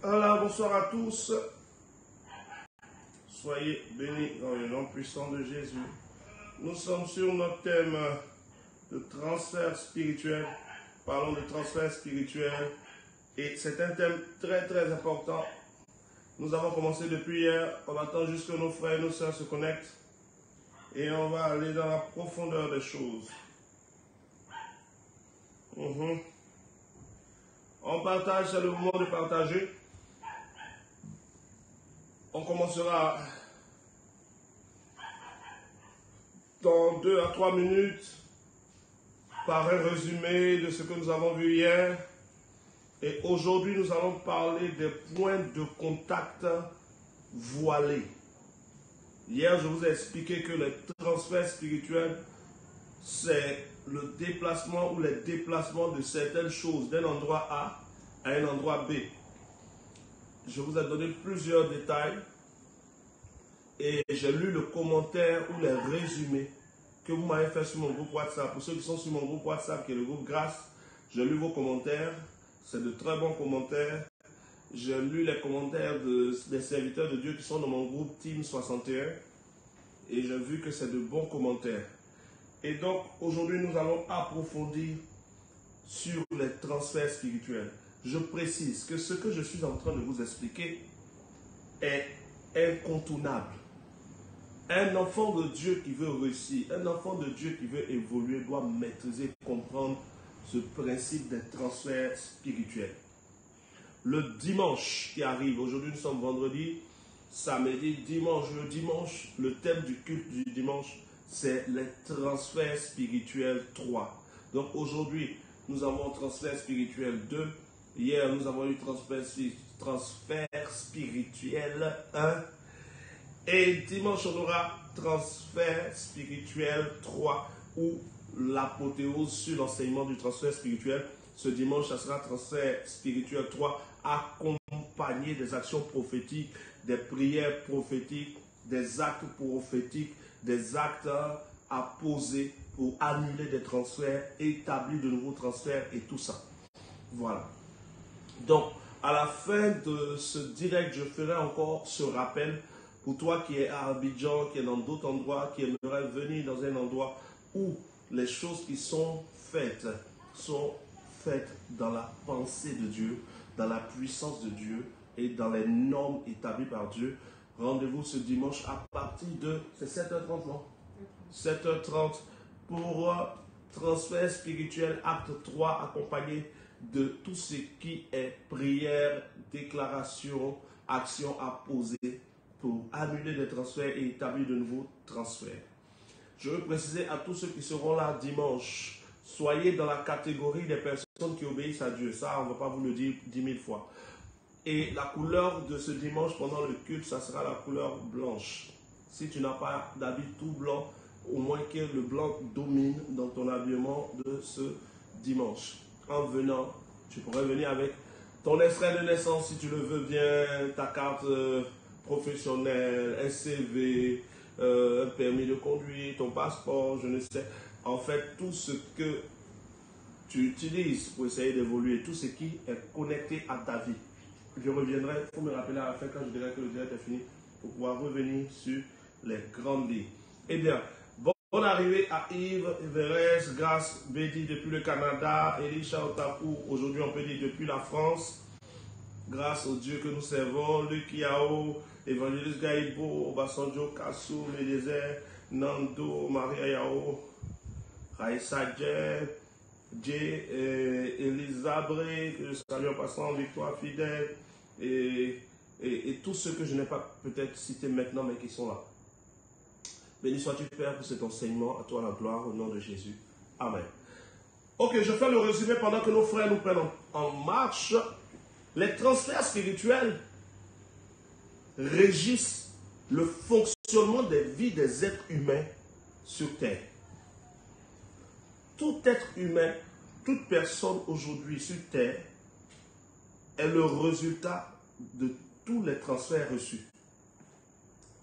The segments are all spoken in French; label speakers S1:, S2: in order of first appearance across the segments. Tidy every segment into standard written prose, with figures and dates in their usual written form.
S1: Alors, bonsoir à tous. Soyez bénis dans le nom puissant de Jésus. Nous sommes sur notre thème de transfert spirituel. Parlons de transfert spirituel. Et c'est un thème très très important. Nous avons commencé depuis hier. On attend juste que nos frères et nos sœurs se connectent. Et on va aller dans la profondeur des choses. On partage, c'est le moment de partager. On commencera dans 2 à 3 minutes par un résumé de ce que nous avons vu hier. Et aujourd'hui, nous allons parler des points de contact voilés. Hier, je vous ai expliqué que le transfert spirituel, c'est le déplacement ou les déplacements de certaines choses d'un endroit A à un endroit B. Je vous ai donné plusieurs détails et j'ai lu le commentaire ou les résumés que vous m'avez fait sur mon groupe WhatsApp. Pour ceux qui sont sur mon groupe WhatsApp, qui est le groupe Grâce, j'ai lu vos commentaires. C'est de très bons commentaires. J'ai lu les commentaires des serviteurs de Dieu qui sont dans mon groupe Team 61 et j'ai vu que c'est de bons commentaires. Et donc, aujourd'hui, nous allons approfondir sur les transferts spirituels. Je précise que ce que je suis en train de vous expliquer est incontournable. Un enfant de Dieu qui veut réussir, un enfant de Dieu qui veut évoluer doit maîtriser, comprendre ce principe des transferts spirituels. Le dimanche qui arrive, aujourd'hui nous sommes vendredi, samedi, dimanche. Le dimanche, le thème du culte du dimanche, c'est les transferts spirituels 3. Donc aujourd'hui, nous avons transfert spirituel 2. Hier, nous avons eu transfert spirituel 1. Et dimanche, on aura transfert spirituel 3 ou l'apothéose sur l'enseignement du transfert spirituel. Ce dimanche, ça sera transfert spirituel 3 accompagné des actions prophétiques, des prières prophétiques, des actes prophétiques, des actes à poser pour annuler des transferts, établir de nouveaux transferts et tout ça. Voilà. Donc, à la fin de ce direct, je ferai encore ce rappel pour toi qui es à Abidjan, qui est dans d'autres endroits, qui aimerait venir dans un endroit où les choses qui sont faites dans la pensée de Dieu, dans la puissance de Dieu et dans les normes établies par Dieu. Rendez-vous ce dimanche à partir de, c'est 7h30, non? 7h30 pour transfert spirituel acte 3 accompagné de tout ce qui est prière, déclaration, action à poser pour annuler des transferts et établir de nouveaux transferts. Je veux préciser à tous ceux qui seront là dimanche, soyez dans la catégorie des personnes qui obéissent à Dieu. Ça, on ne va pas vous le dire 10 000 fois. Et la couleur de ce dimanche pendant le culte, ça sera la couleur blanche. Si tu n'as pas d'habit tout blanc, au moins que le blanc domine dans ton habillement de ce dimanche. En venant, tu pourrais venir avec ton extrait de naissance si tu le veux bien, ta carte professionnelle, un CV, un permis de conduire, ton passeport, je ne sais. En fait, tout ce que tu utilises pour essayer d'évoluer, tout ce qui est connecté à ta vie. Je reviendrai, il faut me rappeler à la fin quand je dirai que le direct est fini, pour pouvoir revenir sur les grandes lignes. Eh bien, bonne arrivée à Yves, Everest, Grâce, Bédi depuis le Canada, Elisha Otaku, aujourd'hui on peut dire depuis la France. Grâce au Dieu que nous servons, Luc Yao, Évangéliste Gaïbo, Obasanjo, Kassou, Médézer, Nando, Maria Yao, Raïssa Dje, Elisa Bré, que je salue en passant, Victoire Fidèle, et tous ceux que je n'ai pas peut-être cités maintenant, mais qui sont là. Béni sois-tu, Père, pour cet enseignement. À toi la gloire, au nom de Jésus. Amen. Ok, je fais le résumé pendant que nos frères nous prennent en marche. Les transferts spirituels régissent le fonctionnement des vies des êtres humains sur terre. Tout être humain, toute personne aujourd'hui sur terre est le résultat de tous les transferts reçus.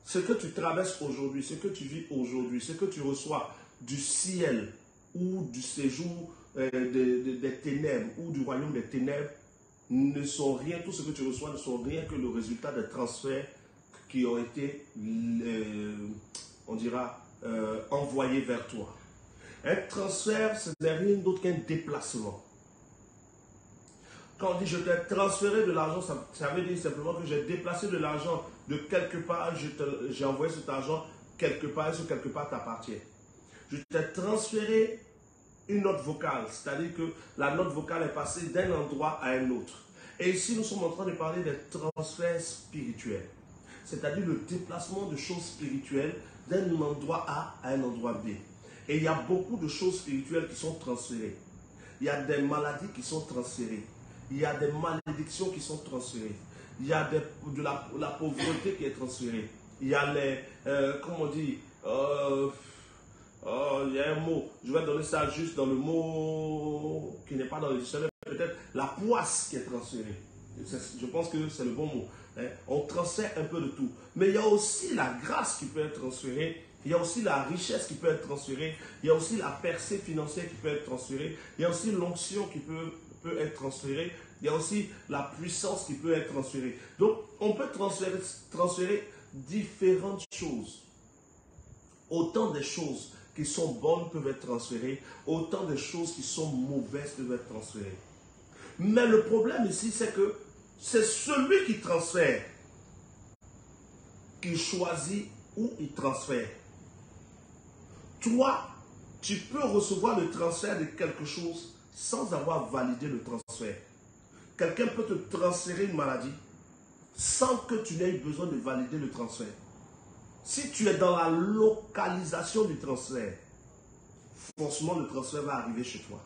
S1: Ce que tu traverses aujourd'hui, ce que tu vis aujourd'hui, ce que tu reçois du ciel ou du séjour des ténèbres ou du royaume des ténèbres ne sont rien, tout ce que tu reçois ne sont rien que le résultat des transferts qui ont été, on dira, envoyés vers toi. Un transfert, ce n'est rien d'autre qu'un déplacement. Quand on dit je t'ai transféré de l'argent, ça veut dire simplement que j'ai déplacé de l'argent de quelque part, j'ai envoyé cet argent quelque part et ce quelque part t'appartient. Je t'ai transféré une note vocale, c'est-à-dire que la note vocale est passée d'un endroit à un autre. Et ici, nous sommes en train de parler des transferts spirituels, c'est-à-dire le déplacement de choses spirituelles d'un endroit A à un endroit B. Et il y a beaucoup de choses spirituelles qui sont transférées. Il y a des maladies qui sont transférées. Il y a des malédictions qui sont transférées. Il y a de la pauvreté qui est transférée. Il y a les, comment on dit, il y a un mot, je vais donner ça juste dans le mot qui n'est pas dans le dictionnaire, peut-être la poisse qui est transférée. Je pense que c'est le bon mot. Hein. On transfère un peu de tout. Mais il y a aussi la grâce qui peut être transférée. Il y a aussi la richesse qui peut être transférée. Il y a aussi la percée financière qui peut être transférée. Il y a aussi l'onction qui peut être transférée. Il y a aussi la puissance qui peut être transférée. Donc, on peut transférer différentes choses. Autant des choses qui sont bonnes peuvent être transférées, autant de choses qui sont mauvaises peuvent être transférées. Mais le problème ici, c'est que c'est celui qui transfère qui choisit où il transfère. Toi, tu peux recevoir le transfert de quelque chose sans avoir validé le transfert. Quelqu'un peut te transférer une maladie sans que tu n'aies besoin de valider le transfert. Si tu es dans la localisation du transfert, forcément le transfert va arriver chez toi.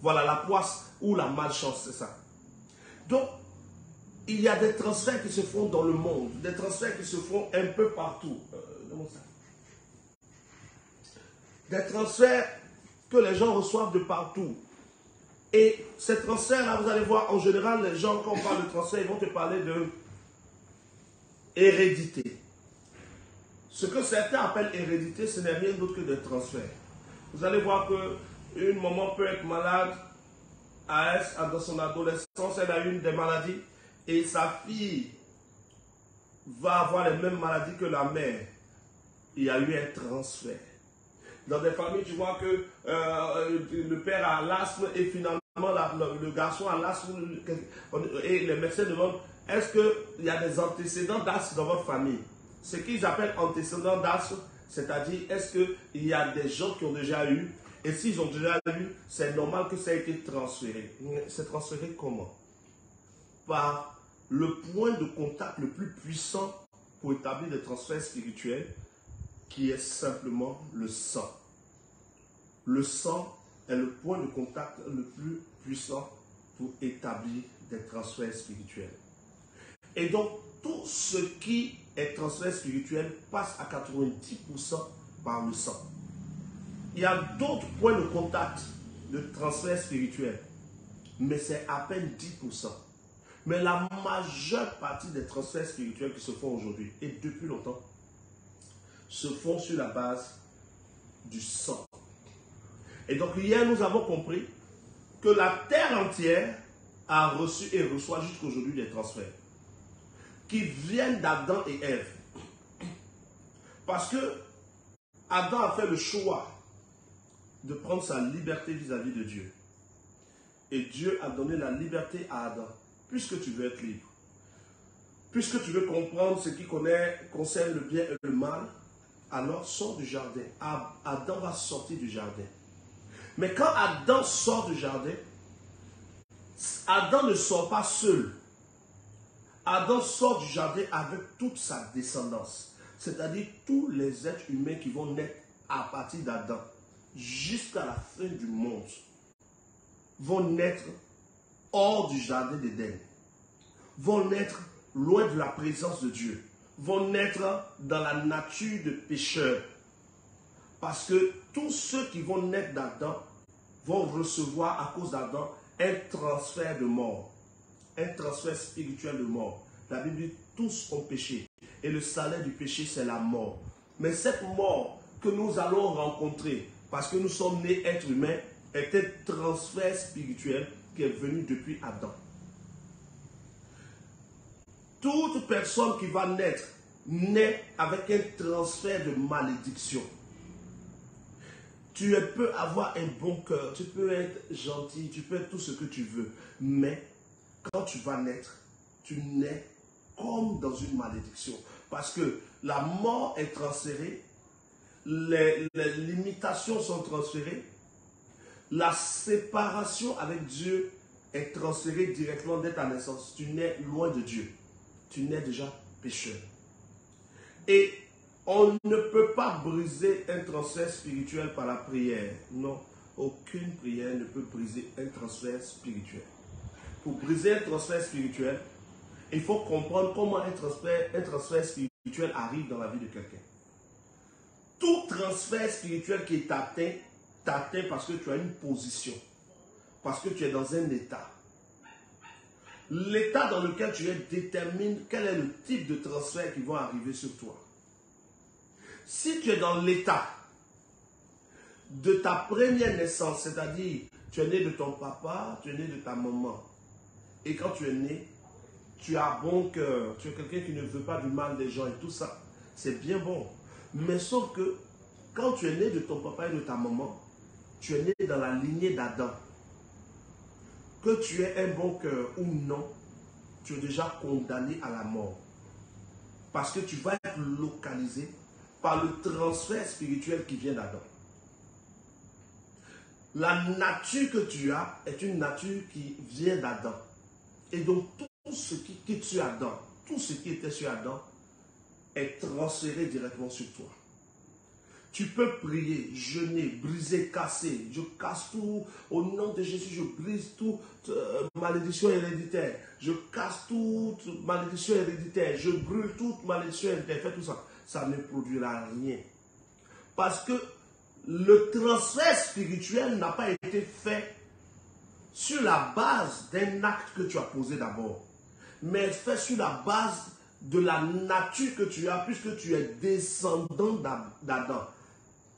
S1: Voilà la poisse ou la malchance, c'est ça. Donc, il y a des transferts qui se font dans le monde, des transferts qui se font un peu partout. Des transferts que les gens reçoivent de partout. Et ces transferts-là, vous allez voir, en général, les gens, quand on parle de transfert, ils vont te parler de hérédité. Ce que certains appellent hérédité, ce n'est rien d'autre que des transferts. Vous allez voir qu'une maman peut être malade dans son adolescence, elle a eu des maladies et sa fille va avoir les mêmes maladies que la mère. Il y a eu un transfert. Dans des familles, tu vois que le père a l'asthme et finalement le garçon a l'asthme et les médecins demandent est-ce qu'il y a des antécédents d'asthme dans votre famille? Ce qu'ils appellent antécédents d'asthme, c'est-à-dire est-ce qu'il y a des gens qui ont déjà eu et s'ils ont déjà eu, c'est normal que ça ait été transféré. C'est transféré comment? Par le point de contact le plus puissant pour établir des transferts spirituels qui est simplement le sang. Le sang est le point de contact le plus puissant pour établir des transferts spirituels. Et donc, tout ce qui est transfert spirituel passe à 90% par le sang. Il y a d'autres points de contact de transfert spirituel, mais c'est à peine 10%. Mais la majeure partie des transferts spirituels qui se font aujourd'hui, et depuis longtemps, se font sur la base du sang. Et donc hier, nous avons compris que la terre entière a reçu et reçoit jusqu'aujourd'hui des transferts qui viennent d'Adam et Ève. Parce que Adam a fait le choix de prendre sa liberté vis-à-vis de Dieu. Et Dieu a donné la liberté à Adam. Puisque tu veux être libre, puisque tu veux comprendre ce qui concerne le bien et le mal, alors sors du jardin. Adam va sortir du jardin. Mais quand Adam sort du jardin, Adam ne sort pas seul. Adam sort du jardin avec toute sa descendance. C'est-à-dire tous les êtres humains qui vont naître à partir d'Adam jusqu'à la fin du monde vont naître hors du jardin d'Éden, vont naître loin de la présence de Dieu, vont naître dans la nature de pécheurs. Parce que tous ceux qui vont naître d'Adam vont recevoir à cause d'Adam un transfert de mort, un transfert spirituel de mort. La Bible dit tous ont péché et le salaire du péché c'est la mort. Mais cette mort que nous allons rencontrer parce que nous sommes nés êtres humains est un transfert spirituel qui est venu depuis Adam. toute personne qui va naître, naît avec un transfert de malédiction. Tu peux avoir un bon cœur, tu peux être gentil, tu peux être tout ce que tu veux. Mais quand tu vas naître, tu nais comme dans une malédiction. Parce que la mort est transférée, les limitations sont transférées, la séparation avec Dieu est transférée directement dès ta naissance. Tu nais loin de Dieu. Tu nais déjà pécheur. Et on ne peut pas briser un transfert spirituel par la prière. Non, aucune prière ne peut briser un transfert spirituel. Pour briser un transfert spirituel, il faut comprendre comment un transfert spirituel arrive dans la vie de quelqu'un. Tout transfert spirituel qui est atteint, t'atteint parce que tu as une position, parce que tu es dans un état. L'état dans lequel tu es détermine quel est le type de transfert qui va arriver sur toi. Si tu es dans l'état de ta première naissance, c'est-à-dire tu es né de ton papa, tu es né de ta maman, et quand tu es né, tu as bon cœur, tu es quelqu'un qui ne veut pas du mal des gens et tout ça, c'est bien bon. Mais sauf que quand tu es né de ton papa et de ta maman, tu es né dans la lignée d'Adam. Que tu aies un bon cœur ou non, tu es déjà condamné à la mort. Parce que tu vas être localisé par le transfert spirituel qui vient d'Adam. La nature que tu as est une nature qui vient d'Adam. Et donc tout ce qui est sur Adam, tout ce qui était sur Adam est transféré directement sur toi. Tu peux prier, jeûner, briser, casser. Je casse tout. Au nom de Jésus, je brise toute malédiction héréditaire. Je casse toute malédiction héréditaire. Je brûle toute malédiction héréditaire. Fais tout ça. Ça ne produira rien. Parce que le transfert spirituel n'a pas été fait sur la base d'un acte que tu as posé d'abord. Mais fait sur la base de la nature que tu as, puisque tu es descendant d'Adam.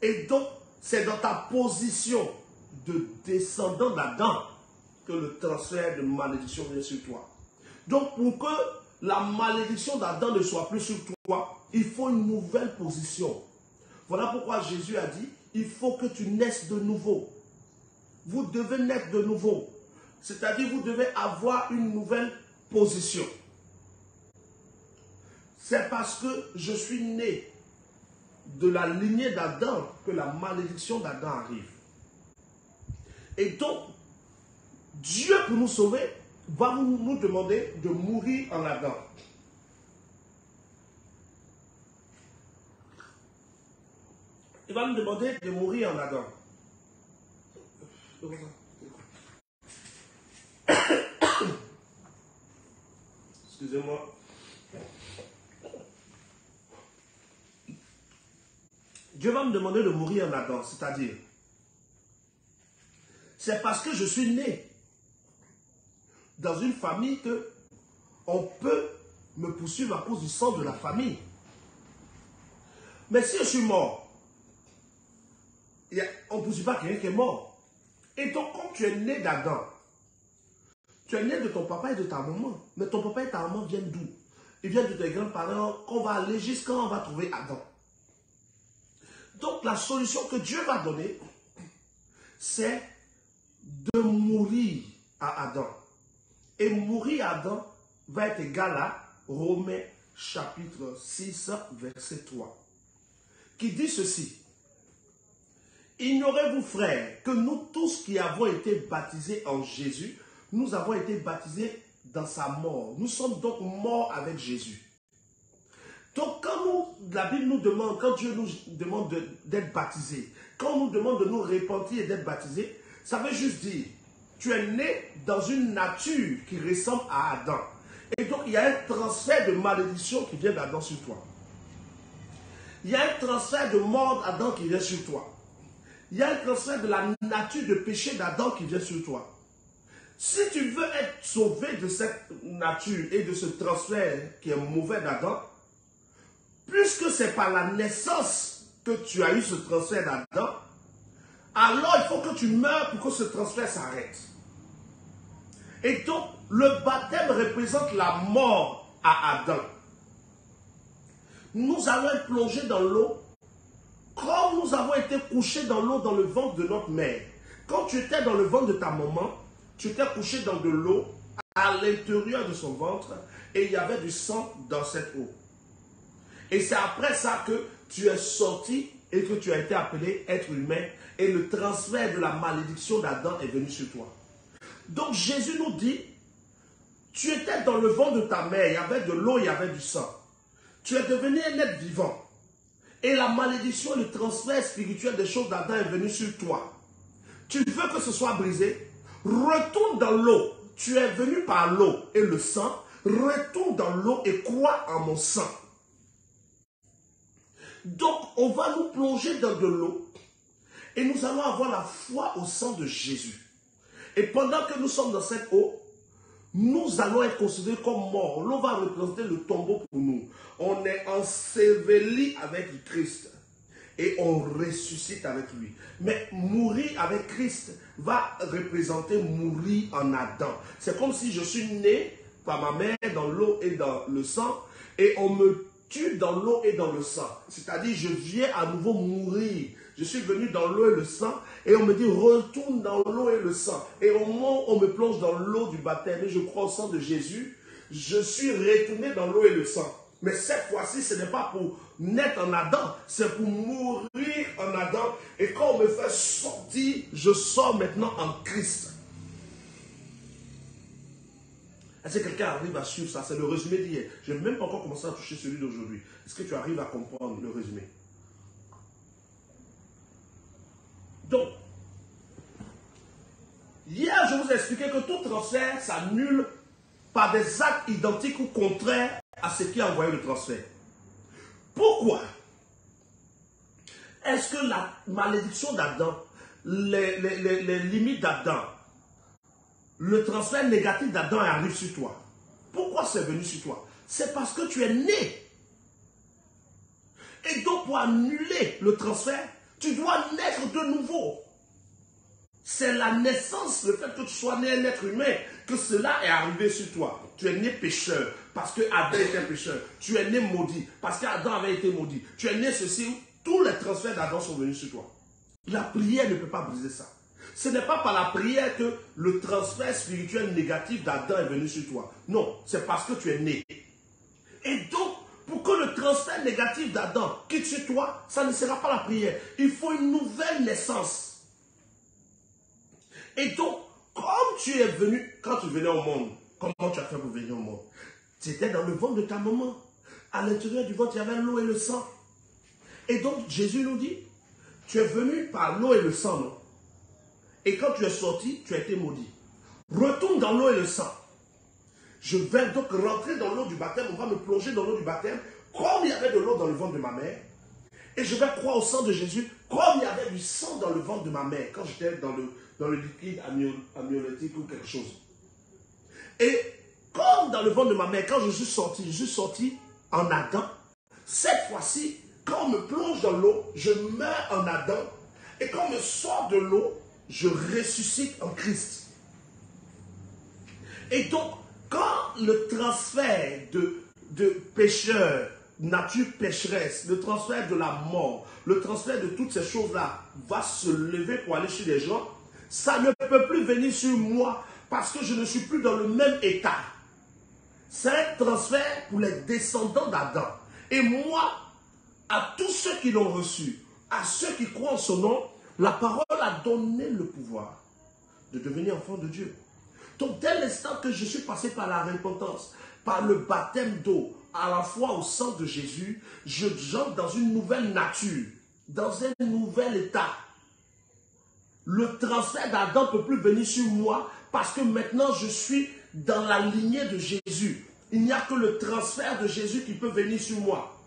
S1: Et donc, c'est dans ta position de descendant d'Adam que le transfert de malédiction vient sur toi. Donc, pour que la malédiction d'Adam ne soit plus sur toi, il faut une nouvelle position. Voilà pourquoi Jésus a dit, il faut que tu naisses de nouveau. Vous devez naître de nouveau. C'est-à-dire, vous devez avoir une nouvelle position. C'est parce que je suis né de la lignée d'Adam que la malédiction d'Adam arrive. Et donc, Dieu, pour nous sauver, va nous demander de mourir en Adam. Il va nous demander de mourir en Adam. Excusez-moi. Dieu va me demander de mourir en Adam, c'est-à-dire, c'est parce que je suis né dans une famille que on peut me poursuivre à cause du sang de la famille. Mais si je suis mort, on ne poursuit pas quelqu'un qui est mort. Et donc, comme tu es né d'Adam, tu es né de ton papa et de ta maman. Mais ton papa et ta maman viennent d'où? Ils viennent de tes grands-parents qu'on va aller jusqu'à on va trouver Adam. Donc, la solution que Dieu va donner, c'est de mourir à Adam. Et mourir à Adam va être égal à Romains chapitre 6, verset 3, qui dit ceci. Ignorez-vous, frères, que nous tous qui avons été baptisés en Jésus, nous avons été baptisés dans sa mort. Nous sommes donc morts avec Jésus. Donc, quand la Bible nous demande, quand Dieu nous demande d'être baptisés, quand on nous demande de nous repentir et d'être baptisés, ça veut juste dire, tu es né dans une nature qui ressemble à Adam. Et donc, il y a un transfert de malédiction qui vient d'Adam sur toi. Il y a un transfert de mort d'Adam qui vient sur toi. Il y a un transfert de la nature de péché d'Adam qui vient sur toi. Si tu veux être sauvé de cette nature et de ce transfert qui est mauvais d'Adam, puisque c'est par la naissance que tu as eu ce transfert d'Adam, alors il faut que tu meurs pour que ce transfert s'arrête. Et donc, le baptême représente la mort à Adam. Nous allons être plongés dans l'eau comme nous avons été couchés dans l'eau dans le ventre de notre mère. Quand tu étais dans le ventre de ta maman, tu étais couché dans de l'eau à l'intérieur de son ventre et il y avait du sang dans cette eau. Et c'est après ça que tu es sorti et que tu as été appelé être humain et le transfert de la malédiction d'Adam est venu sur toi. Donc Jésus nous dit, tu étais dans le ventre de ta mère, il y avait de l'eau, il y avait du sang. Tu es devenu un être vivant. Et la malédiction, le transfert spirituel des choses d'Adam est venu sur toi. Tu veux que ce soit brisé? Retourne dans l'eau. Tu es venu par l'eau et le sang. Retourne dans l'eau et crois en mon sang. Donc, on va nous plonger dans de l'eau et nous allons avoir la foi au sang de Jésus. Et pendant que nous sommes dans cette eau, nous allons être considérés comme morts. L'eau va représenter le tombeau pour nous. On est enseveli avec Christ et on ressuscite avec lui. Mais mourir avec Christ va représenter mourir en Adam. C'est comme si je suis né par ma mère dans l'eau et dans le sang et on me tue dans l'eau et dans le sang. C'est-à-dire je viens à nouveau mourir. Je suis venu dans l'eau et le sang et on me dit retourne dans l'eau et le sang. Et au moment où on me plonge dans l'eau du baptême et je crois au sang de Jésus, je suis retourné dans l'eau et le sang. Mais cette fois-ci, ce n'est pas pour naître en Adam, c'est pour mourir en Adam. Et quand on me fait sortir, je sors maintenant en Christ. Est-ce que quelqu'un arrive à suivre ça? C'est le résumé d'hier. Je n'ai même pas encore commencé à toucher celui d'aujourd'hui. Est-ce que tu arrives à comprendre le résumé? Donc, hier, je vous ai expliqué que tout transfert s'annule par des actes identiques ou contraires à ce qui a envoyé le transfert. Pourquoi? Est-ce que la malédiction d'Adam, les limites d'Adam, le transfert négatif d'Adam arrive sur toi? Pourquoi c'est venu sur toi? C'est parce que tu es né. Et donc pour annuler le transfert, tu dois naître de nouveau. C'est la naissance, le fait que tu sois né un être humain, que cela est arrivé sur toi. Tu es né pécheur parce que Adam était pécheur. Tu es né maudit parce qu'Adam avait été maudit. Tu es né ceci, tous les transferts d'Adam sont venus sur toi. La prière ne peut pas briser ça. Ce n'est pas par la prière que le transfert spirituel négatif d'Adam est venu sur toi. Non, c'est parce que tu es né. Et donc, pour que le transfert négatif d'Adam quitte sur toi, ça ne sera pas la prière. Il faut une nouvelle naissance. Et donc, comme tu es venu, quand tu venais au monde, comment tu as fait pour venir au monde? Tu étais dans le ventre de ta maman. À l'intérieur du ventre, il y avait l'eau et le sang. Et donc, Jésus nous dit, tu es venu par l'eau et le sang, non? Et quand tu es sorti, tu as été maudit. Retourne dans l'eau et le sang. Je vais donc rentrer dans l'eau du baptême, on va me plonger dans l'eau du baptême, comme il y avait de l'eau dans le ventre de ma mère. Et je vais croire au sang de Jésus, comme il y avait du sang dans le ventre de ma mère, quand j'étais dans le liquide amniotique ou quelque chose. Et comme dans le ventre de ma mère, quand je suis sorti en Adam. Cette fois-ci, quand on me plonge dans l'eau, je meurs en Adam. Et quand on me sort de l'eau, je ressuscite en Christ. Et donc, quand le transfert de pécheur, nature pécheresse, le transfert de la mort, le transfert de toutes ces choses-là va se lever pour aller chez les gens, ça ne peut plus venir sur moi parce que je ne suis plus dans le même état. C'est un transfert pour les descendants d'Adam. Et moi, à tous ceux qui l'ont reçu, à ceux qui croient en son nom, la parole a donné le pouvoir de devenir enfant de Dieu. Donc, dès l'instant que je suis passé par la repentance, par le baptême d'eau, à la fois au sang de Jésus, j'entre dans une nouvelle nature, dans un nouvel état. Le transfert d'Adam ne peut plus venir sur moi parce que maintenant je suis dans la lignée de Jésus. Il n'y a que le transfert de Jésus qui peut venir sur moi.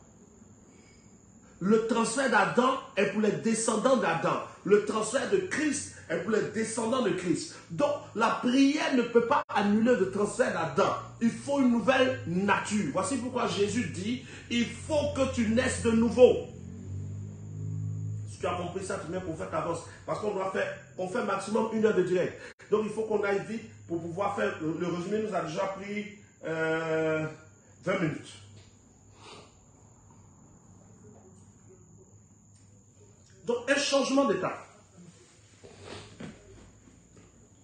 S1: Le transfert d'Adam est pour les descendants d'Adam. Le transfert de Christ est pour les descendants de Christ. Donc, la prière ne peut pas annuler le transfert d'Adam. Il faut une nouvelle nature. Voici pourquoi Jésus dit, il faut que tu naisses de nouveau. Si tu as compris ça, tu viens pour faire ta avance. Parce qu'on doit faire, on fait maximum 1 heure de direct. Donc, il faut qu'on aille vite pour pouvoir faire, le résumé nous a déjà pris 20 minutes. Donc, un changement d'état.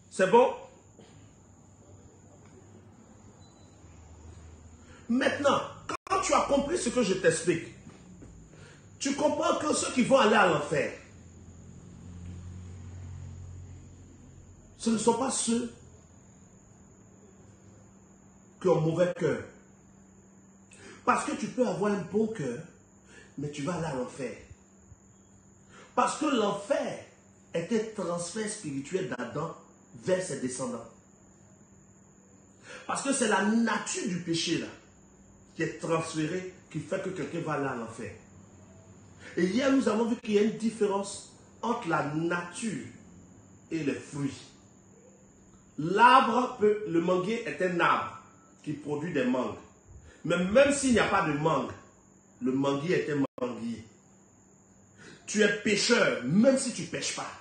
S1: C'est bon? Maintenant, quand tu as compris ce que je t'explique, tu comprends que ceux qui vont aller à l'enfer, ce ne sont pas ceux qui ont mauvais cœur. Parce que tu peux avoir un bon cœur, mais tu vas aller à l'enfer. Parce que l'enfer est un transfert spirituel d'Adam vers ses descendants. Parce que c'est la nature du péché là qui est transférée, qui fait que quelqu'un va aller à l'enfer. Et hier, nous avons vu qu'il y a une différence entre la nature et les fruits. L'arbre, le manguier est un arbre qui produit des mangues. Mais même s'il n'y a pas de mangue, le manguier est un manguier. Tu es pécheur, même si tu ne pêches pas.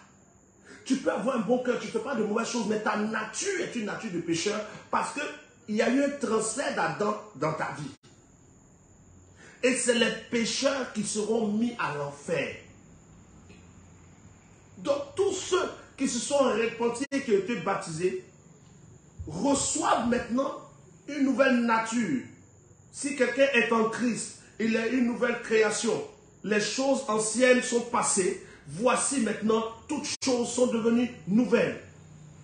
S1: Tu peux avoir un bon cœur, tu ne fais pas de mauvaises choses, mais ta nature est une nature de pécheur parce qu'il y a eu un transfert d'Adam dans ta vie. Et c'est les pécheurs qui seront mis à l'enfer. Donc tous ceux qui se sont repentis et qui ont été baptisés reçoivent maintenant une nouvelle nature. Si quelqu'un est en Christ, il est une nouvelle création. Les choses anciennes sont passées. Voici maintenant, toutes choses sont devenues nouvelles.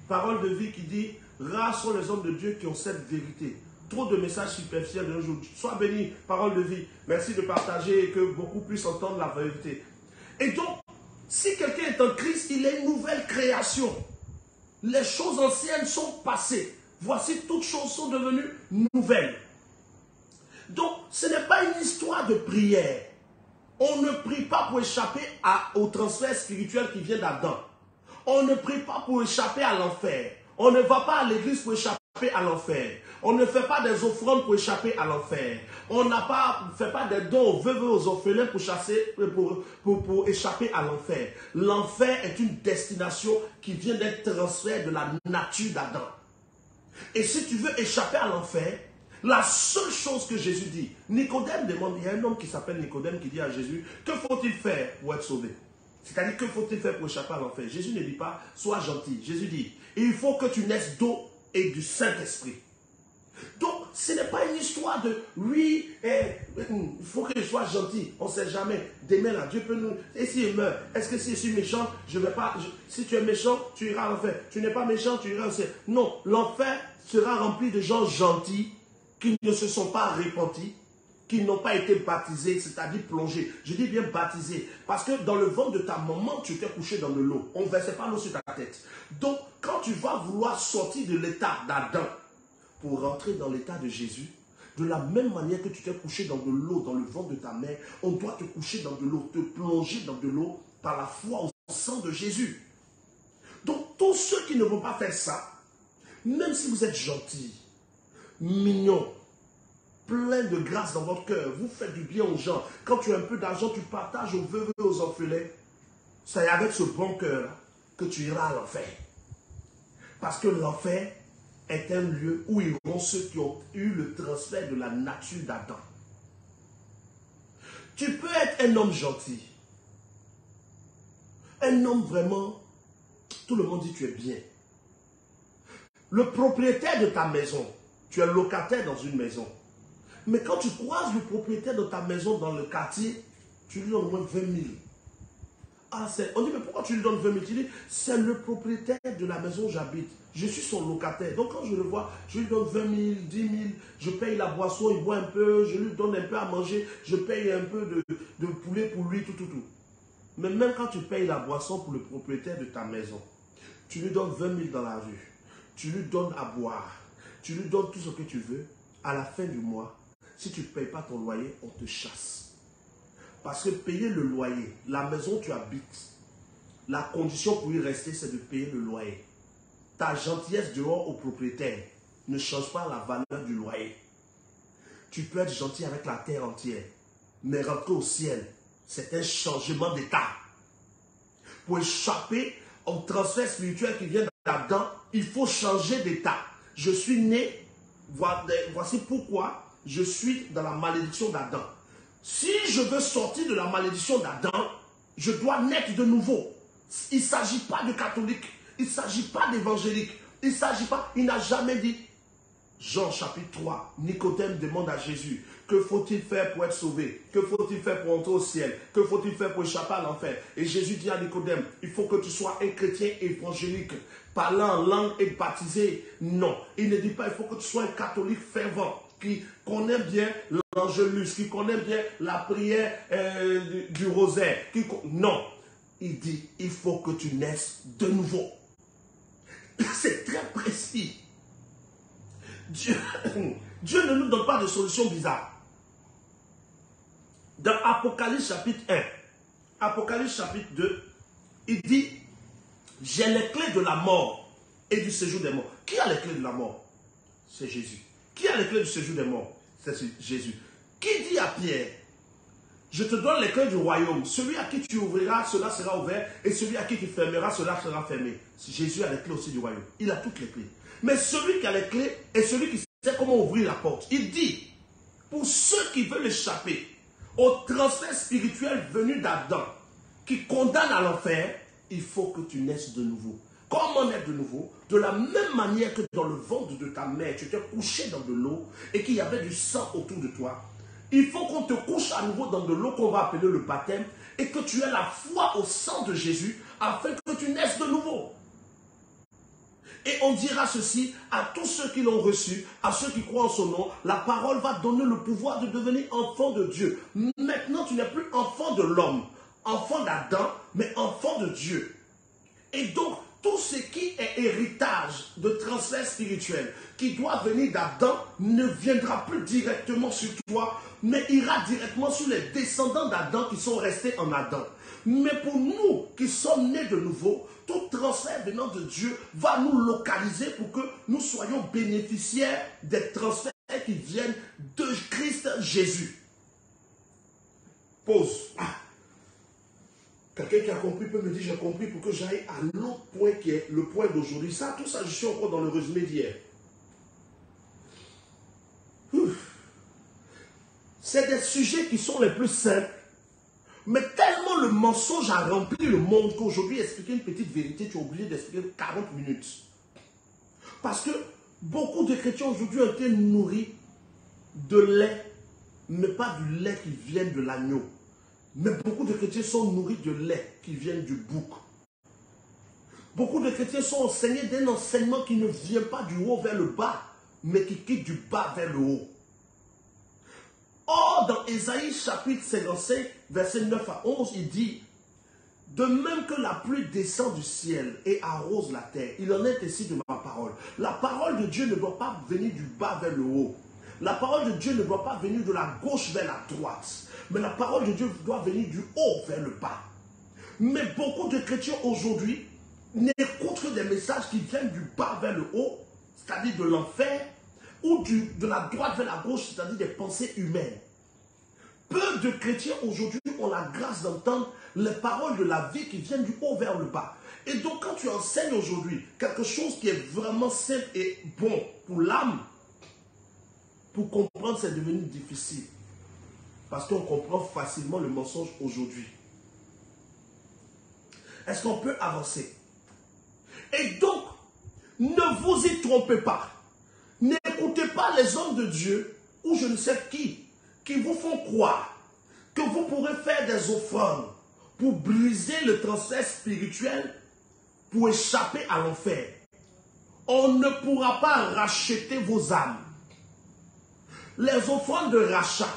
S1: Parole de vie qui dit, rares sont les hommes de Dieu qui ont cette vérité. Trop de messages superficiels de nos jours. Sois béni, parole de vie. Merci de partager et que beaucoup puissent entendre la vérité. Et donc, si quelqu'un est en Christ, il est une nouvelle création. Les choses anciennes sont passées. Voici, toutes choses sont devenues nouvelles. Donc, ce n'est pas une histoire de prière. On ne prie pas pour échapper au transfert spirituel qui vient d'Adam. On ne prie pas pour échapper à l'enfer. On ne va pas à l'église pour échapper à l'enfer. On ne fait pas des offrandes pour échapper à l'enfer. On ne fait pas des dons aux veuves et aux orphelins pour échapper à l'enfer. L'enfer est une destination qui vient d'être transfert de la nature d'Adam. Et si tu veux échapper à l'enfer, la seule chose que Jésus dit, Nicodème demande, il y a un homme qui s'appelle Nicodème qui dit à Jésus, que faut-il faire pour être sauvé? C'est-à-dire, que faut-il faire pour échapper à l'enfer? Jésus ne dit pas, sois gentil. Jésus dit, il faut que tu naisses d'eau et du Saint-Esprit. Donc, ce n'est pas une histoire de, oui, il faut que je sois gentil. On ne sait jamais. Demain, là, Dieu peut nous... Et s'il meurt, est-ce que si je suis méchant, je ne vais pas... si tu es méchant, tu iras à l'enfer. Tu n'es pas méchant, tu iras au ciel. Non, l'enfer sera rempli de gens gentils qui ne se sont pas repentis, qui n'ont pas été baptisés, c'est-à-dire plongés. Je dis bien baptisés, parce que dans le ventre de ta maman, tu t'es couché dans de l'eau. On ne versait pas l'eau sur ta tête. Donc, quand tu vas vouloir sortir de l'état d'Adam pour rentrer dans l'état de Jésus, de la même manière que tu t'es couché dans de l'eau dans le ventre de ta mère, on doit te coucher dans de l'eau, te plonger dans de l'eau par la foi au sang de Jésus. Donc, tous ceux qui ne vont pas faire ça, même si vous êtes gentils, mignon, plein de grâce dans votre cœur, vous faites du bien aux gens. Quand tu as un peu d'argent, tu partages aux veuves et aux orphelins. C'est avec ce bon cœur que tu iras à l'enfer. Parce que l'enfer est un lieu où iront ceux qui ont eu le transfert de la nature d'Adam. Tu peux être un homme gentil. Un homme vraiment, tout le monde dit tu es bien. Le propriétaire de ta maison, tu es locataire dans une maison. Mais quand tu croises le propriétaire de ta maison dans le quartier, tu lui donnes au moins 20 000. On dit, mais pourquoi tu lui donnes 20 000? Tu dis, c'est le propriétaire de la maison où j'habite. Je suis son locataire. Donc quand je le vois, je lui donne 20 000, 10 000. Je paye la boisson, il boit un peu. Je lui donne un peu à manger. Je paye un peu de poulet pour lui, tout. Mais même quand tu payes la boisson pour le propriétaire de ta maison, tu lui donnes 20 000 dans la rue. Tu lui donnes à boire. Tu lui donnes tout ce que tu veux. À la fin du mois, si tu ne payes pas ton loyer, on te chasse. Parce que payer le loyer, la maison où tu habites, la condition pour y rester, c'est de payer le loyer. Ta gentillesse dehors au propriétaire ne change pas la valeur du loyer. Tu peux être gentil avec la terre entière, mais rentrer au ciel, c'est un changement d'état. Pour échapper au transfert spirituel qui vient d'Adam, il faut changer d'état. Je suis né, voici pourquoi je suis dans la malédiction d'Adam. Si je veux sortir de la malédiction d'Adam, je dois naître de nouveau. Il ne s'agit pas de catholique, il ne s'agit pas d'évangélique, il ne s'agit pas, il n'a jamais dit. Jean chapitre 3, Nicodème demande à Jésus, que faut-il faire pour être sauvé? Que faut-il faire pour entrer au ciel? Que faut-il faire pour échapper à l'enfer? Et Jésus dit à Nicodème, il faut que tu sois un chrétien évangélique, parlant en langue et baptisé. Non, il ne dit pas, il faut que tu sois un catholique fervent, qui connaît bien l'Angélus, qui connaît bien la prière du rosaire. Non, il dit, il faut que tu naisses de nouveau. C'est très précis. Dieu ne nous donne pas de solution bizarre. Dans Apocalypse chapitre 1, Apocalypse chapitre 2, il dit, j'ai les clés de la mort et du séjour des morts. Qui a les clés de la mort? C'est Jésus. Qui a les clés du séjour des morts? C'est Jésus. Qui dit à Pierre, je te donne les clés du royaume. Celui à qui tu ouvriras, cela sera ouvert. Et celui à qui tu fermeras, cela sera fermé. Jésus a les clés aussi du royaume. Il a toutes les clés. Mais celui qui a les clés est celui qui sait comment ouvrir la porte. Il dit, pour ceux qui veulent échapper au transfert spirituel venu d'Adam, qui condamne à l'enfer, il faut que tu naisses de nouveau. Comment naître de nouveau? De la même manière que dans le ventre de ta mère, tu t'es couché dans de l'eau et qu'il y avait du sang autour de toi. Il faut qu'on te couche à nouveau dans de l'eau qu'on va appeler le baptême et que tu aies la foi au sang de Jésus afin que tu naisses de nouveau. Et on dira ceci à tous ceux qui l'ont reçu, à ceux qui croient en son nom, la parole va donner le pouvoir de devenir enfant de Dieu. Maintenant, tu n'es plus enfant de l'homme, enfant d'Adam, mais enfant de Dieu. Et donc, tout ce qui est héritage de transfert spirituel, qui doit venir d'Adam, ne viendra plus directement sur toi, mais ira directement sur les descendants d'Adam qui sont restés en Adam. Mais pour nous qui sommes nés de nouveau, tout transfert venant de Dieu va nous localiser pour que nous soyons bénéficiaires des transferts qui viennent de Christ Jésus. Pause. Quelqu'un qui a compris peut me dire j'ai compris pour que j'aille à l'autre point qui est le point d'aujourd'hui. Ça, tout ça, je suis encore dans le résumé d'hier. C'est des sujets qui sont les plus simples. Mais tellement le mensonge a rempli le monde qu'aujourd'hui, expliquer une petite vérité, tu es obligé d'expliquer 40 minutes. Parce que beaucoup de chrétiens aujourd'hui ont été nourris de lait, mais pas du lait qui vient de l'agneau. Mais beaucoup de chrétiens sont nourris de lait qui vient du bouc. Beaucoup de chrétiens sont enseignés d'un enseignement qui ne vient pas du haut vers le bas, mais qui quitte du bas vers le haut. Or, dans Ésaïe chapitre 55, versets 9 à 11, il dit, de même que la pluie descend du ciel et arrose la terre, il en est ainsi de ma parole. La parole de Dieu ne doit pas venir du bas vers le haut. La parole de Dieu ne doit pas venir de la gauche vers la droite. Mais la parole de Dieu doit venir du haut vers le bas. Mais beaucoup de chrétiens aujourd'hui n'écoutent que des messages qui viennent du bas vers le haut, c'est-à-dire de l'enfer, ou de la droite vers la gauche, c'est-à-dire des pensées humaines. Peu de chrétiens aujourd'hui ont la grâce d'entendre les paroles de la vie qui viennent du haut vers le bas. Et donc quand tu enseignes aujourd'hui quelque chose qui est vraiment simple et bon pour l'âme, pour comprendre c'est devenu difficile. Parce qu'on comprend facilement le mensonge aujourd'hui. Est-ce qu'on peut avancer? Et donc, ne vous y trompez pas. N'écoutez pas les hommes de Dieu, ou je ne sais qui vous font croire que vous pourrez faire des offrandes pour briser le transfert spirituel, pour échapper à l'enfer. On ne pourra pas racheter vos âmes. Les offrandes de rachat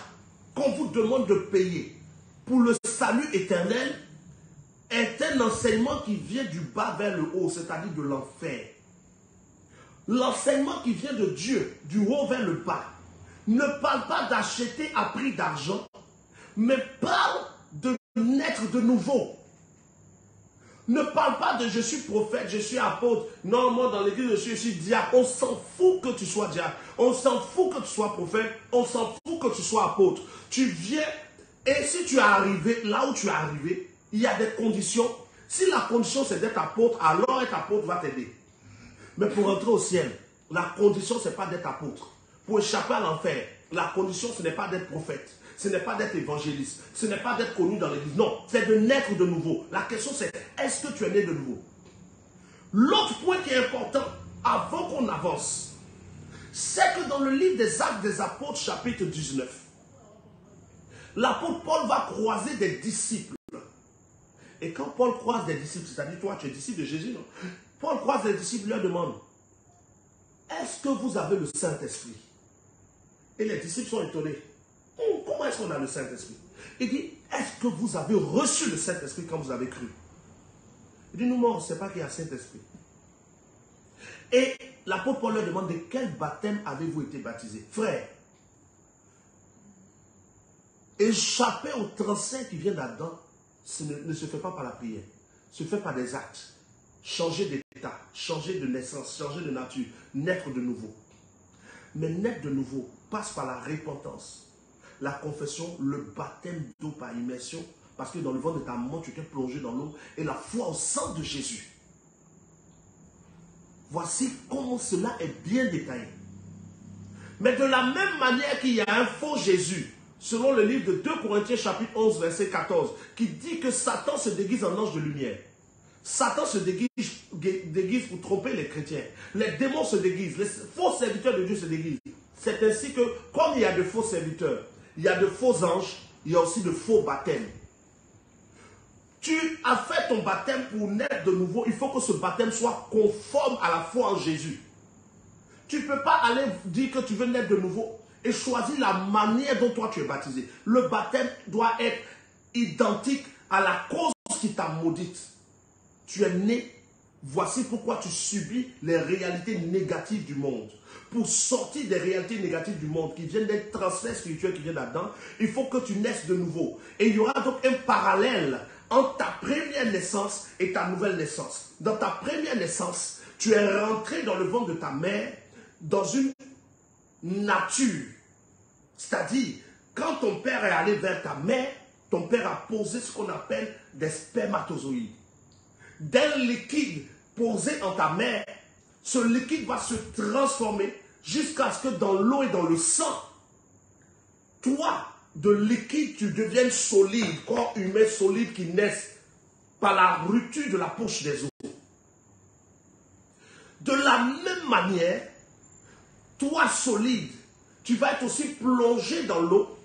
S1: qu'on vous demande de payer pour le salut éternel est un enseignement qui vient du bas vers le haut, c'est-à-dire de l'enfer. L'enseignement qui vient de Dieu, du haut vers le bas, ne parle pas d'acheter à prix d'argent, mais parle de naître de nouveau. Ne parle pas de je suis prophète, je suis apôtre. Non, moi dans l'église je suis diacre. On s'en fout que tu sois diacre. On s'en fout que tu sois prophète. On s'en fout que tu sois apôtre. Tu viens et si tu es arrivé là où tu es arrivé, il y a des conditions. Si la condition c'est d'être apôtre, alors être apôtre va t'aider. Mais pour entrer au ciel, la condition c'est pas d'être apôtre. Pour échapper à l'enfer, la condition, ce n'est pas d'être prophète. Ce n'est pas d'être évangéliste. Ce n'est pas d'être connu dans l'église. Non, c'est de naître de nouveau. La question c'est, est-ce que tu es né de nouveau? L'autre point qui est important, avant qu'on avance, c'est que dans le livre des Actes des Apôtres, chapitre 19, l'apôtre Paul va croiser des disciples. Et quand Paul croise des disciples, c'est-à-dire toi, tu es disciple de Jésus, non? Paul croise des disciples, leur demande, est-ce que vous avez le Saint-Esprit? Et les disciples sont étonnés. Comment est-ce qu'on a le Saint-Esprit? Il dit, est-ce que vous avez reçu le Saint-Esprit quand vous avez cru? Il dit, nous, on ne sait pas qu'il y a Saint-Esprit. Et l'apôtre Paul leur demande, de quel baptême avez-vous été baptisé? Frère, échapper au transfert qui vient d'Adam, ne se fait pas par la prière. Se fait par des actes. Changer d'état, changer de naissance, changer de nature, naître de nouveau. Mais naître de nouveau passe par la repentance, la confession, le baptême d'eau par immersion, parce que dans le ventre de ta maman, tu t'es plongé dans l'eau, et la foi au sang de Jésus. Voici comment cela est bien détaillé. Mais de la même manière qu'il y a un faux Jésus, selon le livre de 2 Corinthiens chapitre 11, verset 14, qui dit que Satan se déguise en ange de lumière. Satan se déguise pour tromper les chrétiens. Les démons se déguisent. Les faux serviteurs de Dieu se déguisent. C'est ainsi que, comme il y a de faux serviteurs, il y a de faux anges, il y a aussi de faux baptêmes. Tu as fait ton baptême pour naître de nouveau. Il faut que ce baptême soit conforme à la foi en Jésus. Tu ne peux pas aller dire que tu veux naître de nouveau et choisir la manière dont toi tu es baptisé. Le baptême doit être identique à la cause qui t'a maudite. Tu es né, voici pourquoi tu subis les réalités négatives du monde. Pour sortir des réalités négatives du monde qui viennent d'être transferts spirituels qui viennent là-dedans, il faut que tu naisses de nouveau. Et il y aura donc un parallèle entre ta première naissance et ta nouvelle naissance. Dans ta première naissance, tu es rentré dans le ventre de ta mère dans une nature. C'est-à-dire, quand ton père est allé vers ta mère, ton père a posé ce qu'on appelle des spermatozoïdes. D'un liquide posé en ta mère, ce liquide va se transformer jusqu'à ce que dans l'eau et dans le sang, toi, de liquide, tu deviennes solide, corps humain solide qui naisse par la rupture de la poche des os. De la même manière, toi solide, tu vas être aussi plongé dans l'eau.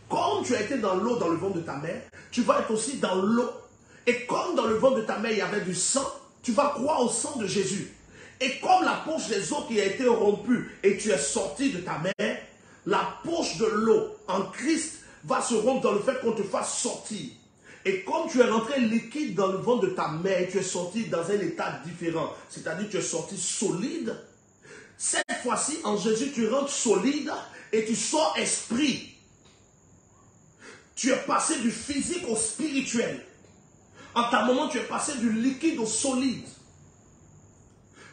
S1: Comme tu as été dans l'eau dans le ventre de ta mère, tu vas être aussi dans l'eau. Et comme dans le ventre de ta mère, il y avait du sang, tu vas croire au sang de Jésus. Et comme la poche des eaux qui a été rompue et tu es sorti de ta mère, la poche de l'eau en Christ va se rompre dans le fait qu'on te fasse sortir. Et comme tu es rentré liquide dans le ventre de ta mère, tu es sorti dans un état différent. C'est-à-dire que tu es sorti solide. Cette fois-ci, en Jésus, tu rentres solide et tu sors esprit. Tu es passé du physique au spirituel. En ta moment, tu es passé du liquide au solide.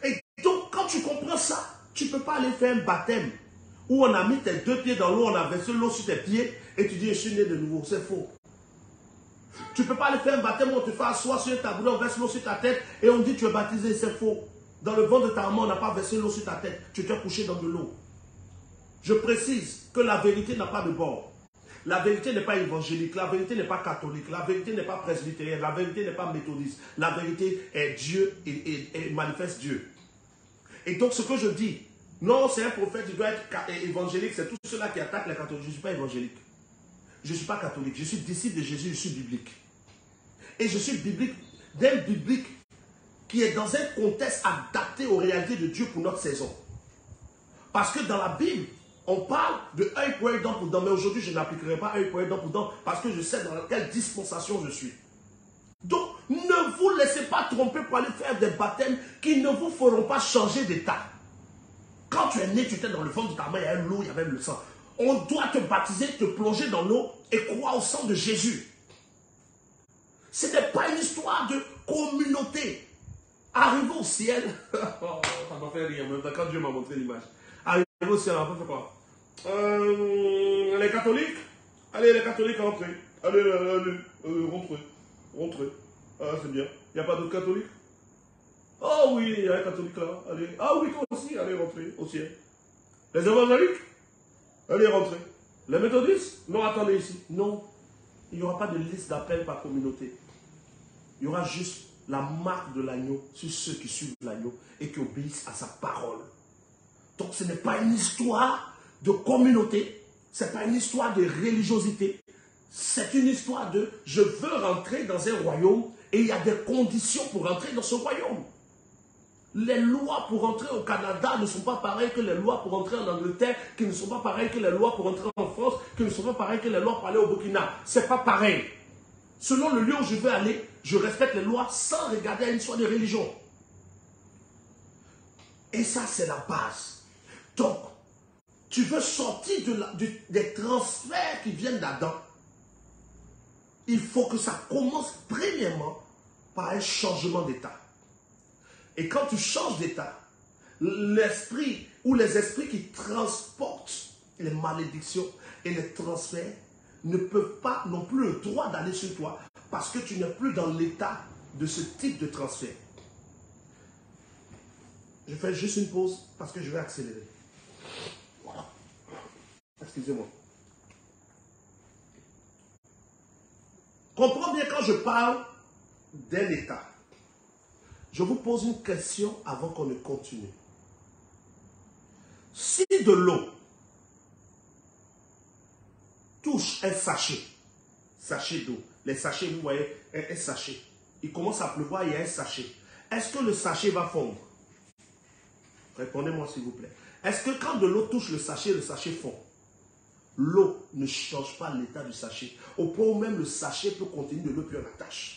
S1: Et donc, quand tu comprends ça, tu ne peux pas aller faire un baptême où on a mis tes 2 pieds dans l'eau, on a versé l'eau sur tes pieds et tu dis, je suis né de nouveau. C'est faux. Tu ne peux pas aller faire un baptême où on te fait asseoir sur un tabouret, on verse l'eau sur ta tête et on dit, tu es baptisé. C'est faux. Dans le ventre de ta maman, on n'a pas versé l'eau sur ta tête. Tu t'es couché dans de l'eau. Je précise que la vérité n'a pas de bord. La vérité n'est pas évangélique, la vérité n'est pas catholique, la vérité n'est pas presbytérienne, la vérité n'est pas méthodiste. La vérité est Dieu et manifeste Dieu. Et donc ce que je dis, non, c'est un prophète, il doit être évangélique, c'est tout cela qui attaque les catholiques. Je ne suis pas évangélique. Je ne suis pas catholique, je suis disciple de Jésus, je suis biblique. Et je suis biblique, d'un biblique qui est dans un contexte adapté aux réalités de Dieu pour notre saison. Parce que dans la Bible, on parle de œil pour œil, dent pour dent, mais aujourd'hui je n'appliquerai pas œil pour œil, dent pour dent, parce que je sais dans quelle dispensation je suis. Donc, ne vous laissez pas tromper pour aller faire des baptêmes qui ne vous feront pas changer d'état. Quand tu es né, tu étais dans le ventre de ta mère, il y avait l'eau, il y avait le sang. On doit te baptiser, te plonger dans l'eau et croire au sang de Jésus. Ce n'est pas une histoire de communauté. Arriver au ciel, ça m'a fait rire même quand Dieu m'a montré l'image. Arriver au ciel, on va faire quoi? Les catholiques, allez les catholiques rentrez. Allez, rentrez. Ah, c'est bien. Il n'y a pas d'autres catholiques? Oh oui, il y a un catholique là. Allez. Ah oui, toi aussi, allez rentrer au ciel. Les évangéliques? Elle est rentrée. Les méthodistes, non, attendez ici. Non, il n'y aura pas de liste d'appel par communauté. Il y aura juste la marque de l'agneau sur ceux qui suivent l'agneau et qui obéissent à sa parole. Donc ce n'est pas une histoire de communauté, ce n'est pas une histoire de religiosité, c'est une histoire de je veux rentrer dans un royaume et il y a des conditions pour rentrer dans ce royaume. Les lois pour entrer au Canada ne sont pas pareilles que les lois pour entrer en Angleterre, qui ne sont pas pareilles que les lois pour entrer en France, qui ne sont pas pareilles que les lois pour aller au Burkina. Ce n'est pas pareil. Selon le lieu où je veux aller, je respecte les lois sans regarder à une histoire de religion. Et ça, c'est la base. Donc, tu veux sortir des transferts qui viennent d'Adam. Il faut que ça commence premièrement par un changement d'état. Et quand tu changes d'état, l'esprit ou les esprits qui transportent les malédictions et les transferts ne peuvent pas, n'ont plus le droit d'aller sur toi parce que tu n'es plus dans l'état de ce type de transfert. Je fais juste une pause parce que je vais accélérer. Voilà. Excusez-moi. Comprends bien quand je parle d'un état. Je vous pose une question avant qu'on ne continue. Si de l'eau touche un sachet d'eau, les sachets, vous voyez, un sachet, il commence à pleuvoir, il y a un sachet. Est-ce que le sachet va fondre? Répondez-moi s'il vous plaît. Est-ce que quand de l'eau touche le sachet fond? L'eau ne change pas l'état du sachet, au point où même le sachet peut contenir de l'eau puis on attache.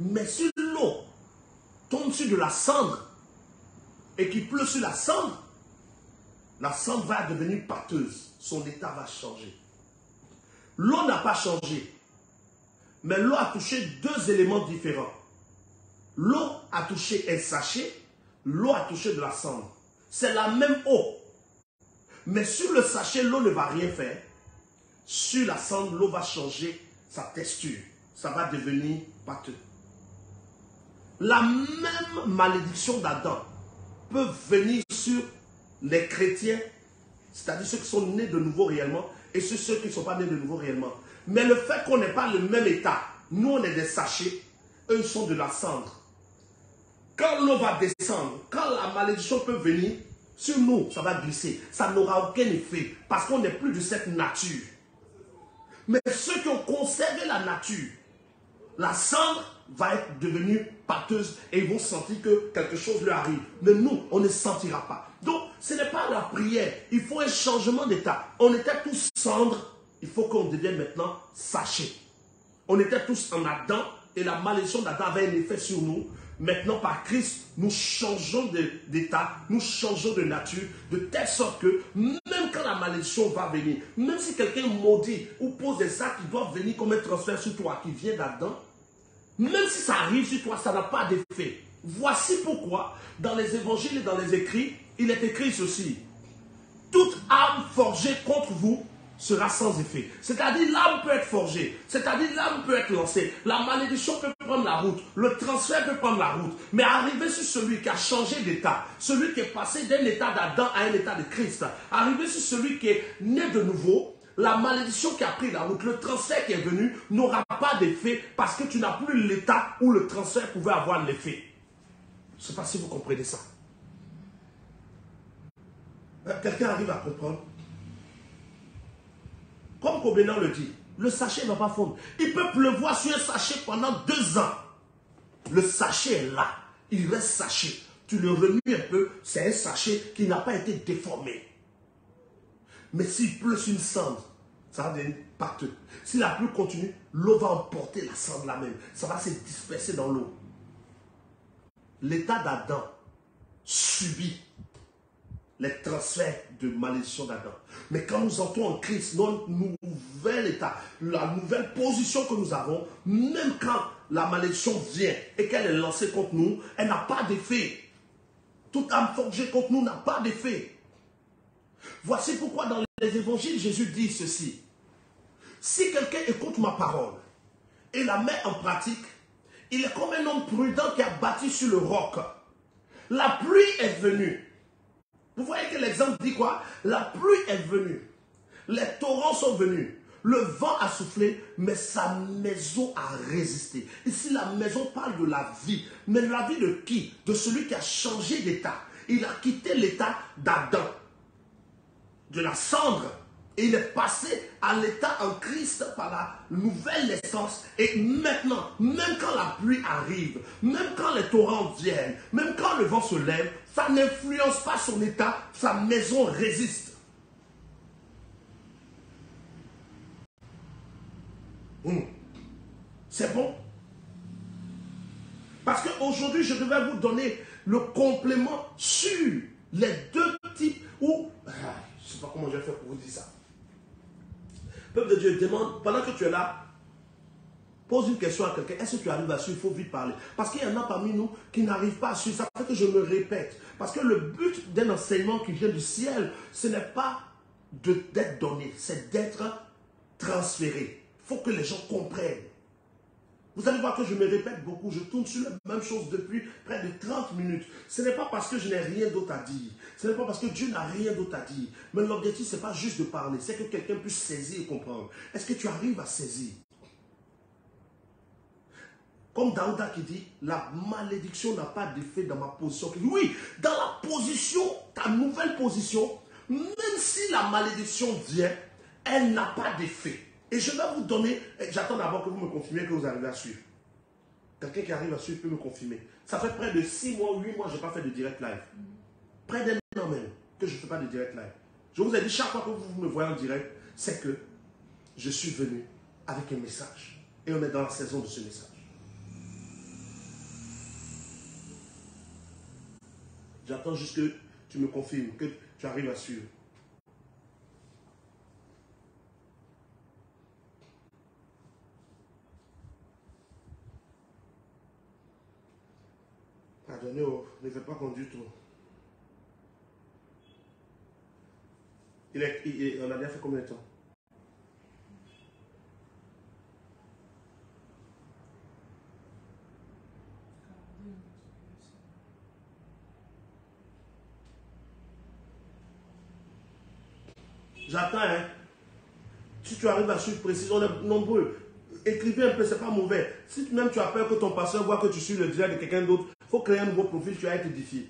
S1: Mais si l'eau tombe sur de la cendre et qu'il pleut sur la cendre va devenir pâteuse. Son état va changer. L'eau n'a pas changé, mais l'eau a touché deux éléments différents. L'eau a touché un sachet, l'eau a touché de la cendre. C'est la même eau. Mais sur le sachet, l'eau ne va rien faire. Sur la cendre, l'eau va changer sa texture. Ça va devenir pâteux. La même malédiction d'Adam peut venir sur les chrétiens, c'est-à-dire ceux qui sont nés de nouveau réellement, et sur ceux qui ne sont pas nés de nouveau réellement. Mais le fait qu'on n'ait pas le même état, nous on est des sachets, eux sont de la cendre. Quand l'eau va descendre, quand la malédiction peut venir, sur nous, ça va glisser. Ça n'aura aucun effet, parce qu'on n'est plus de cette nature. Mais ceux qui ont conservé la nature, la cendre va être devenue pâteuse et ils vont sentir que quelque chose leur arrive. Mais nous, on ne sentira pas. Donc, ce n'est pas la prière. Il faut un changement d'état. On était tous cendres. Il faut qu'on devienne maintenant sachets. On était tous en Adam et la malédiction d'Adam avait un effet sur nous. Maintenant, par Christ, nous changeons d'état, nous changeons de nature, de telle sorte que même quand la malédiction va venir, même si quelqu'un maudit ou pose des actes qui doivent venir comme un transfert sur toi qui vient d'Adam, même si ça arrive sur toi, ça n'a pas d'effet. Voici pourquoi, dans les évangiles et dans les écrits, il est écrit ceci. Toute arme forgée contre vous sera sans effet. C'est-à-dire l'arme peut être forgée, c'est-à-dire l'arme peut être lancée, la malédiction peut prendre la route, le transfert peut prendre la route, mais arriver sur celui qui a changé d'état, celui qui est passé d'un état d'Adam à un état de Christ, arriver sur celui qui est né de nouveau, la malédiction qui a pris la route, le transfert qui est venu n'aura pas d'effet parce que tu n'as plus l'état où le transfert pouvait avoir l'effet. Je ne sais pas si vous comprenez ça. Quelqu'un arrive à comprendre? Comme Cobenant le dit, le sachet ne va pas fondre. Il peut pleuvoir sur un sachet pendant 2 ans. Le sachet est là. Il reste sachet. Tu le remues un peu, c'est un sachet qui n'a pas été déformé. Mais s'il pleut sur une cendre, ça va devenir pâteux. Si la pluie continue, l'eau va emporter la cendre là même. Ça va se disperser dans l'eau. L'état d'Adam subit les transferts de malédiction d'Adam. Mais quand nous entrons en Christ, notre nouvel état, la nouvelle position que nous avons, même quand la malédiction vient et qu'elle est lancée contre nous, elle n'a pas d'effet. Toute âme forgée contre nous n'a pas d'effet. Voici pourquoi dans les évangiles, Jésus dit ceci. Si quelqu'un écoute ma parole et la met en pratique, il est comme un homme prudent qui a bâti sur le roc. La pluie est venue. Vous voyez que l'exemple dit quoi? La pluie est venue, les torrents sont venus, le vent a soufflé, mais sa maison a résisté. Ici, la maison parle de la vie. Mais la vie de qui? De celui qui a changé d'état. Il a quitté l'état d'Adam, de la cendre. Et il est passé à l'état en Christ par la nouvelle naissance. Et maintenant, même quand la pluie arrive, même quand les torrents viennent, même quand le vent se lève, ça n'influence pas son état, sa maison résiste. C'est bon. Parce qu'aujourd'hui, je devais vous donner le complément sur les deux types où... je ne sais pas comment je vais faire pour vous dire ça. Peuple de Dieu, demande, pendant que tu es là, pose une question à quelqu'un. Est-ce que tu arrives à suivre? Il faut vite parler. Parce qu'il y en a parmi nous qui n'arrivent pas à suivre. Ça fait que je me répète. Parce que le but d'un enseignement qui vient du ciel, ce n'est pas d'être donné, c'est d'être transféré. Il faut que les gens comprennent. Vous allez voir que je me répète beaucoup, je tourne sur la même chose depuis près de 30 minutes. Ce n'est pas parce que je n'ai rien d'autre à dire. Ce n'est pas parce que Dieu n'a rien d'autre à dire. Mais l'objectif, ce n'est pas juste de parler, c'est que quelqu'un puisse saisir et comprendre. Est-ce que tu arrives à saisir? Comme Daouda qui dit, la malédiction n'a pas d'effet dans ma position. Oui, dans la position, ta nouvelle position, même si la malédiction vient, elle n'a pas d'effet. Et je vais vous donner, j'attends d'abord que vous me confirmiez que vous arrivez à suivre. Quelqu'un qui arrive à suivre peut me confirmer. Ça fait près de 6 mois, 8 mois, je n'ai pas fait de direct live. Près d'un an même que je ne fais pas de direct live. Je vous ai dit, chaque fois que vous me voyez en direct, c'est que je suis venu avec un message. Et on est dans la saison de ce message. J'attends juste que tu me confirmes, que tu arrives à suivre. Pardonnez, ne faites pas conduire trop. On a bien fait combien de temps? J'attends, hein. Si tu arrives à suivre précisément, on est nombreux. Écrivez un peu, c'est pas mauvais. Si même tu as peur que ton pasteur voit que tu suis le direct de quelqu'un d'autre, il faut créer un nouveau profil, tu vas être édifié.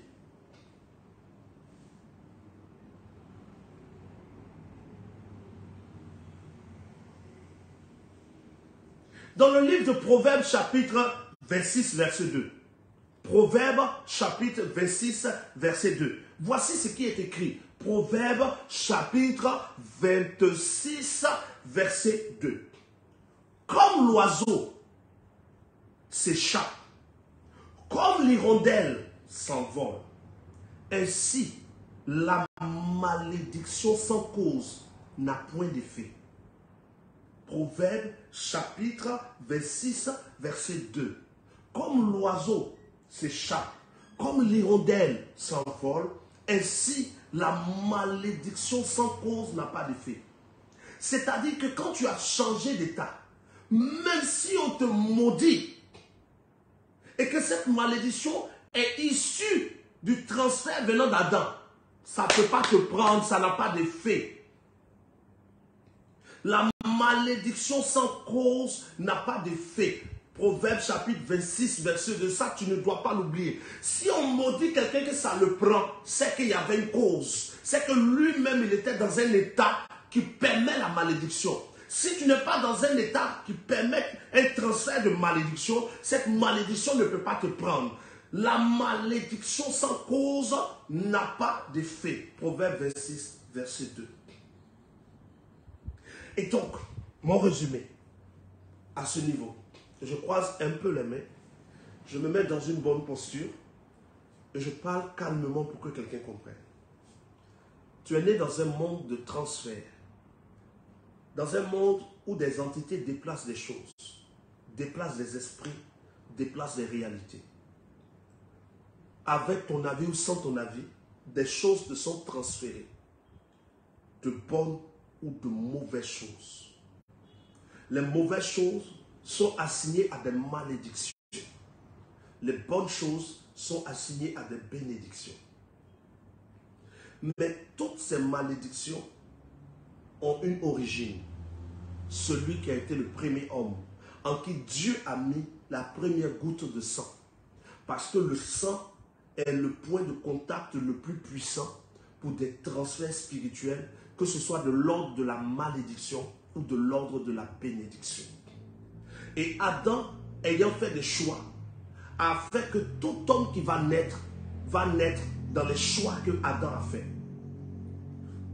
S1: Dans le livre de Proverbes, chapitre 26, verset 2. Proverbes, chapitre 26, verset 2. Voici ce qui est écrit. Proverbes, chapitre 26, verset 2. Comme l'oiseau s'échappe, comme l'hirondelle s'envole, ainsi la malédiction sans cause n'a point d'effet. Proverbe chapitre 26, verset 2. Comme l'oiseau s'échappe, comme l'hirondelle s'envole, ainsi la malédiction sans cause n'a pas d'effet. C'est-à-dire que quand tu as changé d'état, même si on te maudit, et que cette malédiction est issue du transfert venant d'Adam, ça ne peut pas te prendre, ça n'a pas d'effet. La malédiction sans cause n'a pas d'effet. Proverbe chapitre 26, verset 2, ça tu ne dois pas l'oublier. Si on maudit quelqu'un que ça le prend, c'est qu'il y avait une cause. C'est que lui-même il était dans un état qui permet la malédiction. Si tu n'es pas dans un état qui permet un transfert de malédiction, cette malédiction ne peut pas te prendre. La malédiction sans cause n'a pas d'effet. Proverbe 26, verset 2. Et donc, mon résumé, à ce niveau, je croise un peu les mains, je me mets dans une bonne posture et je parle calmement pour que quelqu'un comprenne. Tu es né dans un monde de transfert, dans un monde où des entités déplacent des choses, déplacent des esprits, déplacent des réalités. Avec ton avis ou sans ton avis, des choses te sont transférées, de bonnes ou de mauvaises choses. Les mauvaises choses sont assignées à des malédictions. Les bonnes choses sont assignées à des bénédictions. Mais toutes ces malédictions ont une origine. Celui qui a été le premier homme, en qui Dieu a mis la première goutte de sang. Parce que le sang est le point de contact le plus puissant pour des transferts spirituels, que ce soit de l'ordre de la malédiction ou de l'ordre de la bénédiction. Et Adam, ayant fait des choix, a fait que tout homme qui va naître dans les choix que Adam a fait.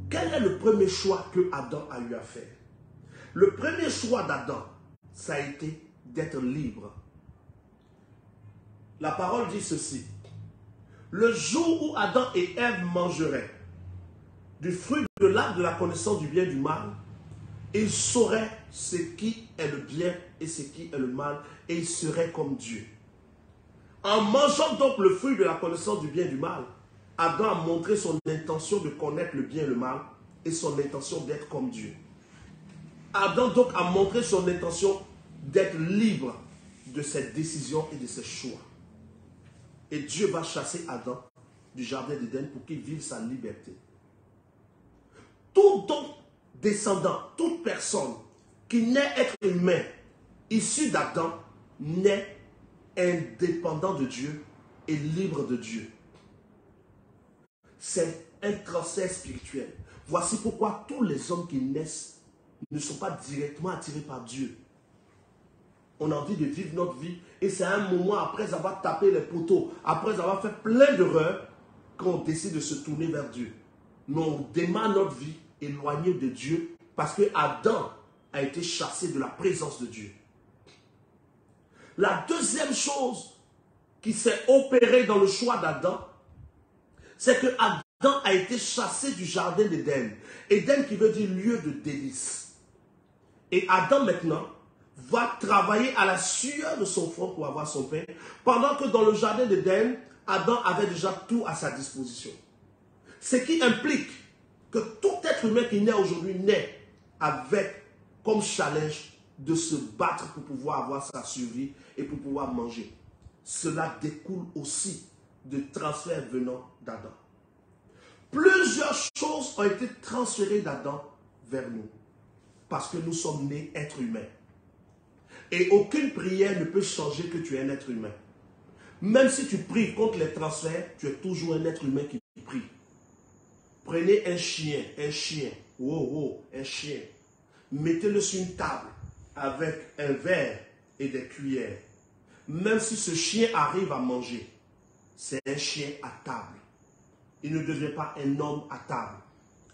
S1: Quel est le premier choix que Adam a eu à faire? Le premier choix d'Adam, ça a été d'être libre. La parole dit ceci. Le jour où Adam et Ève mangeraient du fruit de l'arbre de la connaissance du bien et du mal, ils sauraient ce qui est le bien et ce qui est le mal, et ils seraient comme Dieu. En mangeant donc le fruit de la connaissance du bien et du mal, Adam a montré son intention de connaître le bien et le mal et son intention d'être comme Dieu. Adam donc a montré son intention d'être libre de ses décisions et de ses choix. Et Dieu va chasser Adam du jardin d'Éden pour qu'il vive sa liberté. Tout donc descendant, toute personne qui naît être humain, issu d'Adam, naît indépendant de Dieu et libre de Dieu. C'est un transfert spirituel. Voici pourquoi tous les hommes qui naissent ne sont pas directement attirés par Dieu. On a envie de vivre notre vie et c'est un moment après avoir tapé les poteaux, après avoir fait plein d'erreurs, qu'on décide de se tourner vers Dieu. Nous, on démarre notre vie éloignée de Dieu parce que Adam a été chassé de la présence de Dieu. La deuxième chose qui s'est opérée dans le choix d'Adam, c'est que Adam a été chassé du jardin d'Éden. Éden qui veut dire lieu de délice. Et Adam maintenant va travailler à la sueur de son front pour avoir son pain, pendant que dans le jardin d'Éden, Adam avait déjà tout à sa disposition. Ce qui implique que tout être humain qui naît aujourd'hui naît avec comme challenge de se battre pour pouvoir avoir sa survie et pour pouvoir manger. Cela découle aussi de transferts venant d'Adam. Plusieurs choses ont été transférées d'Adam vers nous. Parce que nous sommes nés êtres humains. Et aucune prière ne peut changer que tu es un être humain. Même si tu pries contre les transferts, tu es toujours un être humain qui prie. Prenez un chien, un chien. Mettez-le sur une table avec un verre et des cuillères. Même si ce chien arrive à manger, c'est un chien à table. Il ne devient pas un homme à table.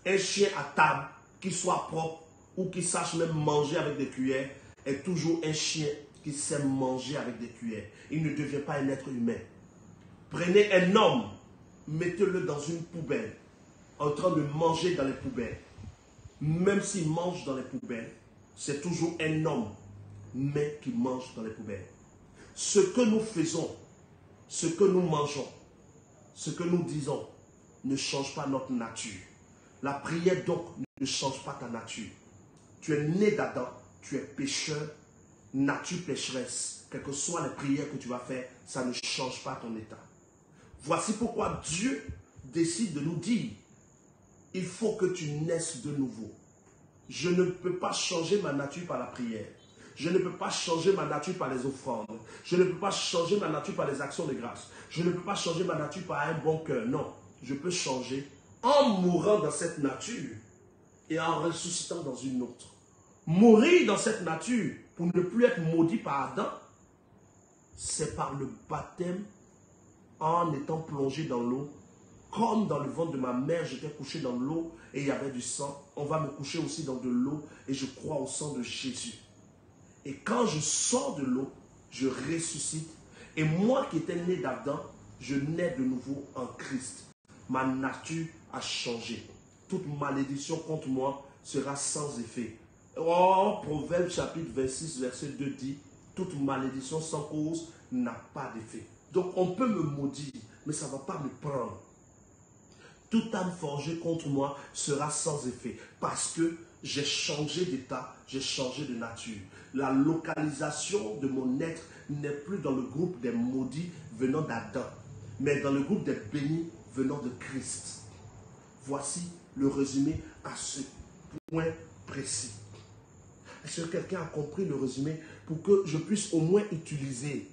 S1: Un chien à table qui soit propre ou qui sache même manger avec des cuillères est toujours un chien qui sait manger avec des cuillères. Il ne devient pas un être humain. Prenez un homme, mettez-le dans une poubelle, en train de manger dans les poubelles. Même s'il mange dans les poubelles, c'est toujours un homme, mais qui mange dans les poubelles. Ce que nous faisons, ce que nous mangeons, ce que nous disons, ne change pas notre nature. La prière donc ne change pas ta nature. Tu es né d'Adam, tu es pécheur, nature pécheresse. Quelles que soient les prières que tu vas faire, ça ne change pas ton état. Voici pourquoi Dieu décide de nous dire, il faut que tu naisses de nouveau. Je ne peux pas changer ma nature par la prière. Je ne peux pas changer ma nature par les offrandes. Je ne peux pas changer ma nature par les actions de grâce. Je ne peux pas changer ma nature par un bon cœur. Non, je peux changer en mourant dans cette nature et en ressuscitant dans une autre. Mourir dans cette nature pour ne plus être maudit par Adam, c'est par le baptême en étant plongé dans l'eau. Comme dans le ventre de ma mère, j'étais couché dans l'eau et il y avait du sang. On va me coucher aussi dans de l'eau et je crois au sang de Jésus. Et quand je sors de l'eau, je ressuscite. Et moi qui étais né d'Adam, je nais de nouveau en Christ. Ma nature a changé. Toute malédiction contre moi sera sans effet. Oh, Proverbe chapitre 26, verset 2 dit, toute malédiction sans cause n'a pas d'effet. Donc on peut me maudire, mais ça ne va pas me prendre. Toute âme forgée contre moi sera sans effet parce que j'ai changé d'état, j'ai changé de nature. La localisation de mon être n'est plus dans le groupe des maudits venant d'Adam, mais dans le groupe des bénis venant de Christ. Voici le résumé à ce point précis. Est-ce que quelqu'un a compris le résumé pour que je puisse au moins utiliser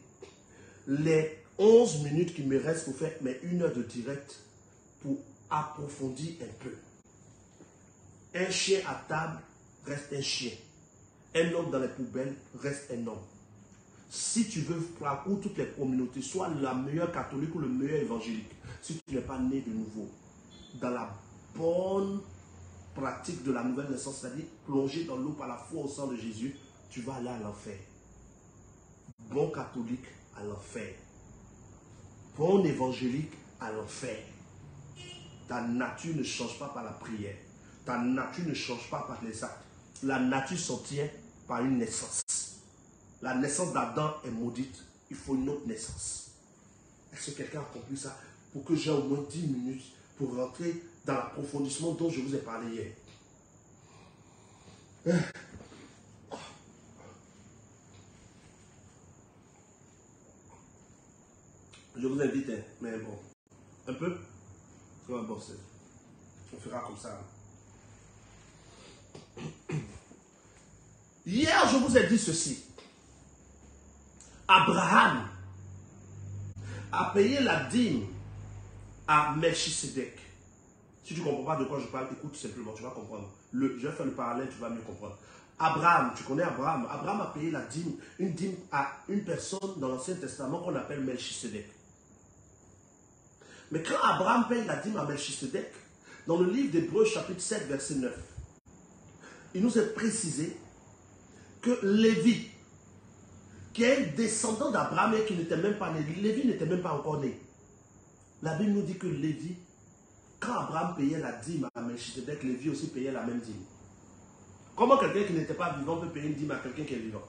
S1: les 11 minutes qui me restent pour faire mes 1 heure de direct pour approfondir un peu. Un chien à table reste un chien. Un homme dans les poubelles reste un homme. Si tu veux parcourir toutes les communautés, sois la meilleure catholique ou le meilleur évangélique, si tu n'es pas né de nouveau, dans la bonne pratique de la nouvelle naissance, c'est-à-dire plonger dans l'eau par la foi au sang de Jésus, tu vas aller à l'enfer. Bon catholique à l'enfer. Bon évangélique à l'enfer. Ta nature ne change pas par la prière. Ta nature ne change pas par les actes. La nature s'obtient par une naissance. La naissance d'Adam est maudite. Il faut une autre naissance. Est-ce que quelqu'un a compris ça? Pour que j'ai au moins 10 minutes pour rentrer dans l'approfondissement dont je vous ai parlé hier. Je vous invite, mais bon, un peu, on va bosser. On fera comme ça. Hier, je vous ai dit ceci. Abraham a payé la dîme à Melchisedec. Si tu ne comprends pas de quoi je parle, écoute simplement, tu vas comprendre. Je vais faire le parallèle, tu vas mieux comprendre. Abraham, tu connais Abraham. Abraham a payé la dîme, une dîme à une personne dans l'Ancien Testament qu'on appelle Melchisedec. Mais quand Abraham paye la dîme à Melchisedec, dans le livre d'Hébreux chapitre 7, verset 9, il nous est précisé que Lévi, qui est descendant d'Abraham et qui n'était même pas né, Lévi n'était même pas encore né. La Bible nous dit que Lévi, quand Abraham payait la dîme à Melchisedec, Lévi aussi payait la même dîme. Comment quelqu'un qui n'était pas vivant peut payer une dîme à quelqu'un qui est vivant?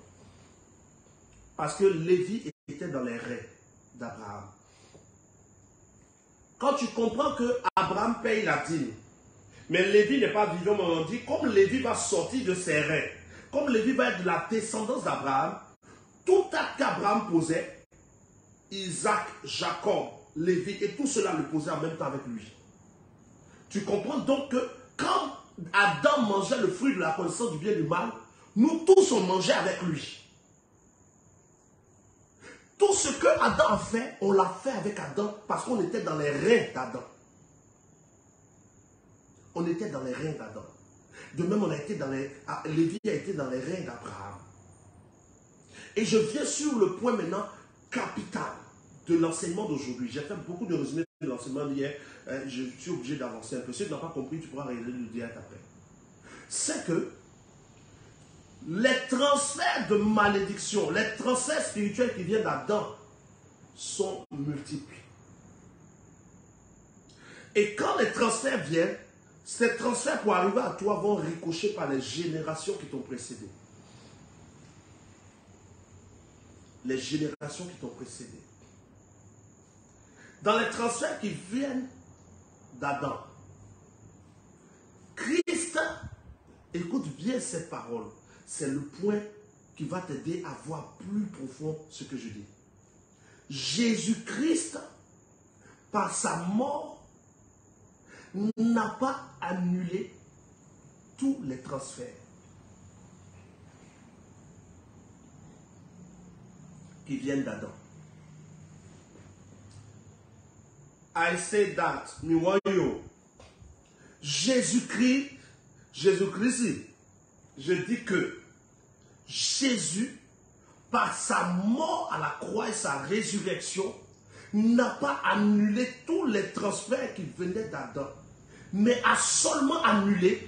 S1: Parce que Lévi était dans les reins d'Abraham. Quand tu comprends que Abraham paye la dîme, mais Lévi n'est pas vivant, mais on dit, comme Lévi va sortir de ses reins, comme Lévi va être de la descendance d'Abraham, tout acte qu'Abraham posait, Isaac, Jacob, Lévi et tout cela le posait en même temps avec lui. Tu comprends donc que quand Adam mangeait le fruit de la connaissance du bien et du mal, nous tous on mangeait avec lui. Tout ce que Adam a fait, on l'a fait avec Adam parce qu'on était dans les reins d'Adam. On était dans les reins d'Adam. De même, Lévi a été dans les reins d'Abraham. Et je viens sur le point maintenant capital de l'enseignement d'aujourd'hui. J'ai fait beaucoup de résumés de l'enseignement d'hier. Je suis obligé d'avancer un peu. Si tu n'as pas compris, tu pourras regarder le direct après. C'est que les transferts de malédiction, les transferts spirituels qui viennent d'Adam sont multiples. Et quand les transferts viennent, ces transferts pour arriver à toi vont ricocher par les générations qui t'ont précédé. Les générations qui t'ont précédé. Dans les transferts qui viennent d'Adam, Christ, écoute bien cette parole, c'est le point qui va t'aider à voir plus profond ce que je dis. Jésus-Christ, par sa mort, n'a pas annulé tous les transferts qui viennent d'Adam. I say that, Jésus-Christ, je dis que Jésus, par sa mort à la croix et sa résurrection, n'a pas annulé tous les transferts qui venaient d'Adam, mais a seulement annulé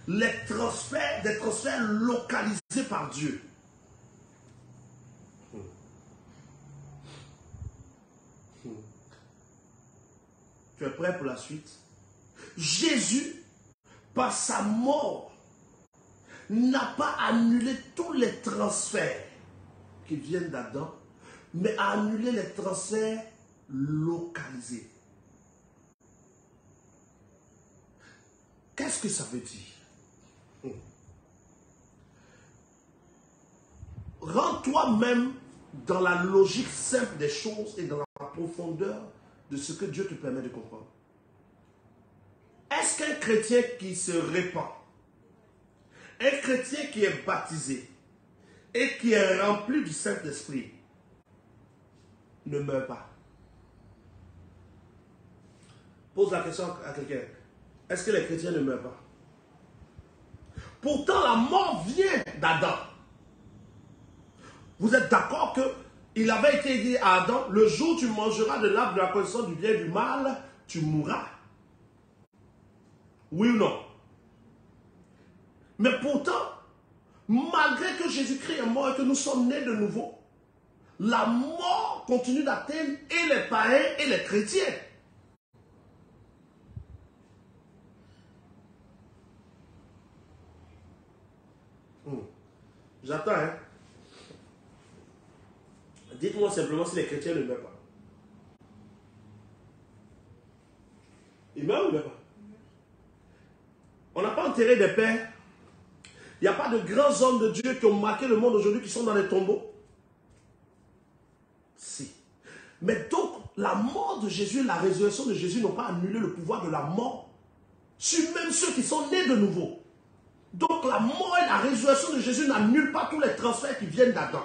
S1: les transferts, des transferts localisés par Dieu. Tu es prêt pour la suite? Jésus, par sa mort, n'a pas annulé tous les transferts qui viennent d'Adam, mais a annulé les transferts localisés. Qu'est-ce que ça veut dire? Rends-toi même dans la logique simple des choses et dans la profondeur de ce que Dieu te permet de comprendre. Est-ce chrétien qui se répand, un chrétien qui est baptisé et qui est rempli du Saint-Esprit ne meurt pas. Pose la question à quelqu'un. Est-ce que les chrétiens ne meurent pas? Pourtant, la mort vient d'Adam. Vous êtes d'accord qu'il avait été dit à Adam, le jour où tu mangeras de l'arbre de la connaissance du bien et du mal, tu mourras. Oui ou non? Mais pourtant, malgré que Jésus-Christ est mort et que nous sommes nés de nouveau, la mort continue d'atteindre et les païens et les chrétiens. J'attends, hein. Dites-moi simplement si les chrétiens ne meurent pas. Ils meurent ou ne meurent pas? On n'a pas enterré des pères. Il n'y a pas de grands hommes de Dieu qui ont marqué le monde aujourd'hui qui sont dans les tombeaux. Si. Mais donc, la mort de Jésus et la résurrection de Jésus n'ont pas annulé le pouvoir de la mort sur même ceux qui sont nés de nouveau. Donc, la mort et la résurrection de Jésus n'annulent pas tous les transferts qui viennent d'Adam.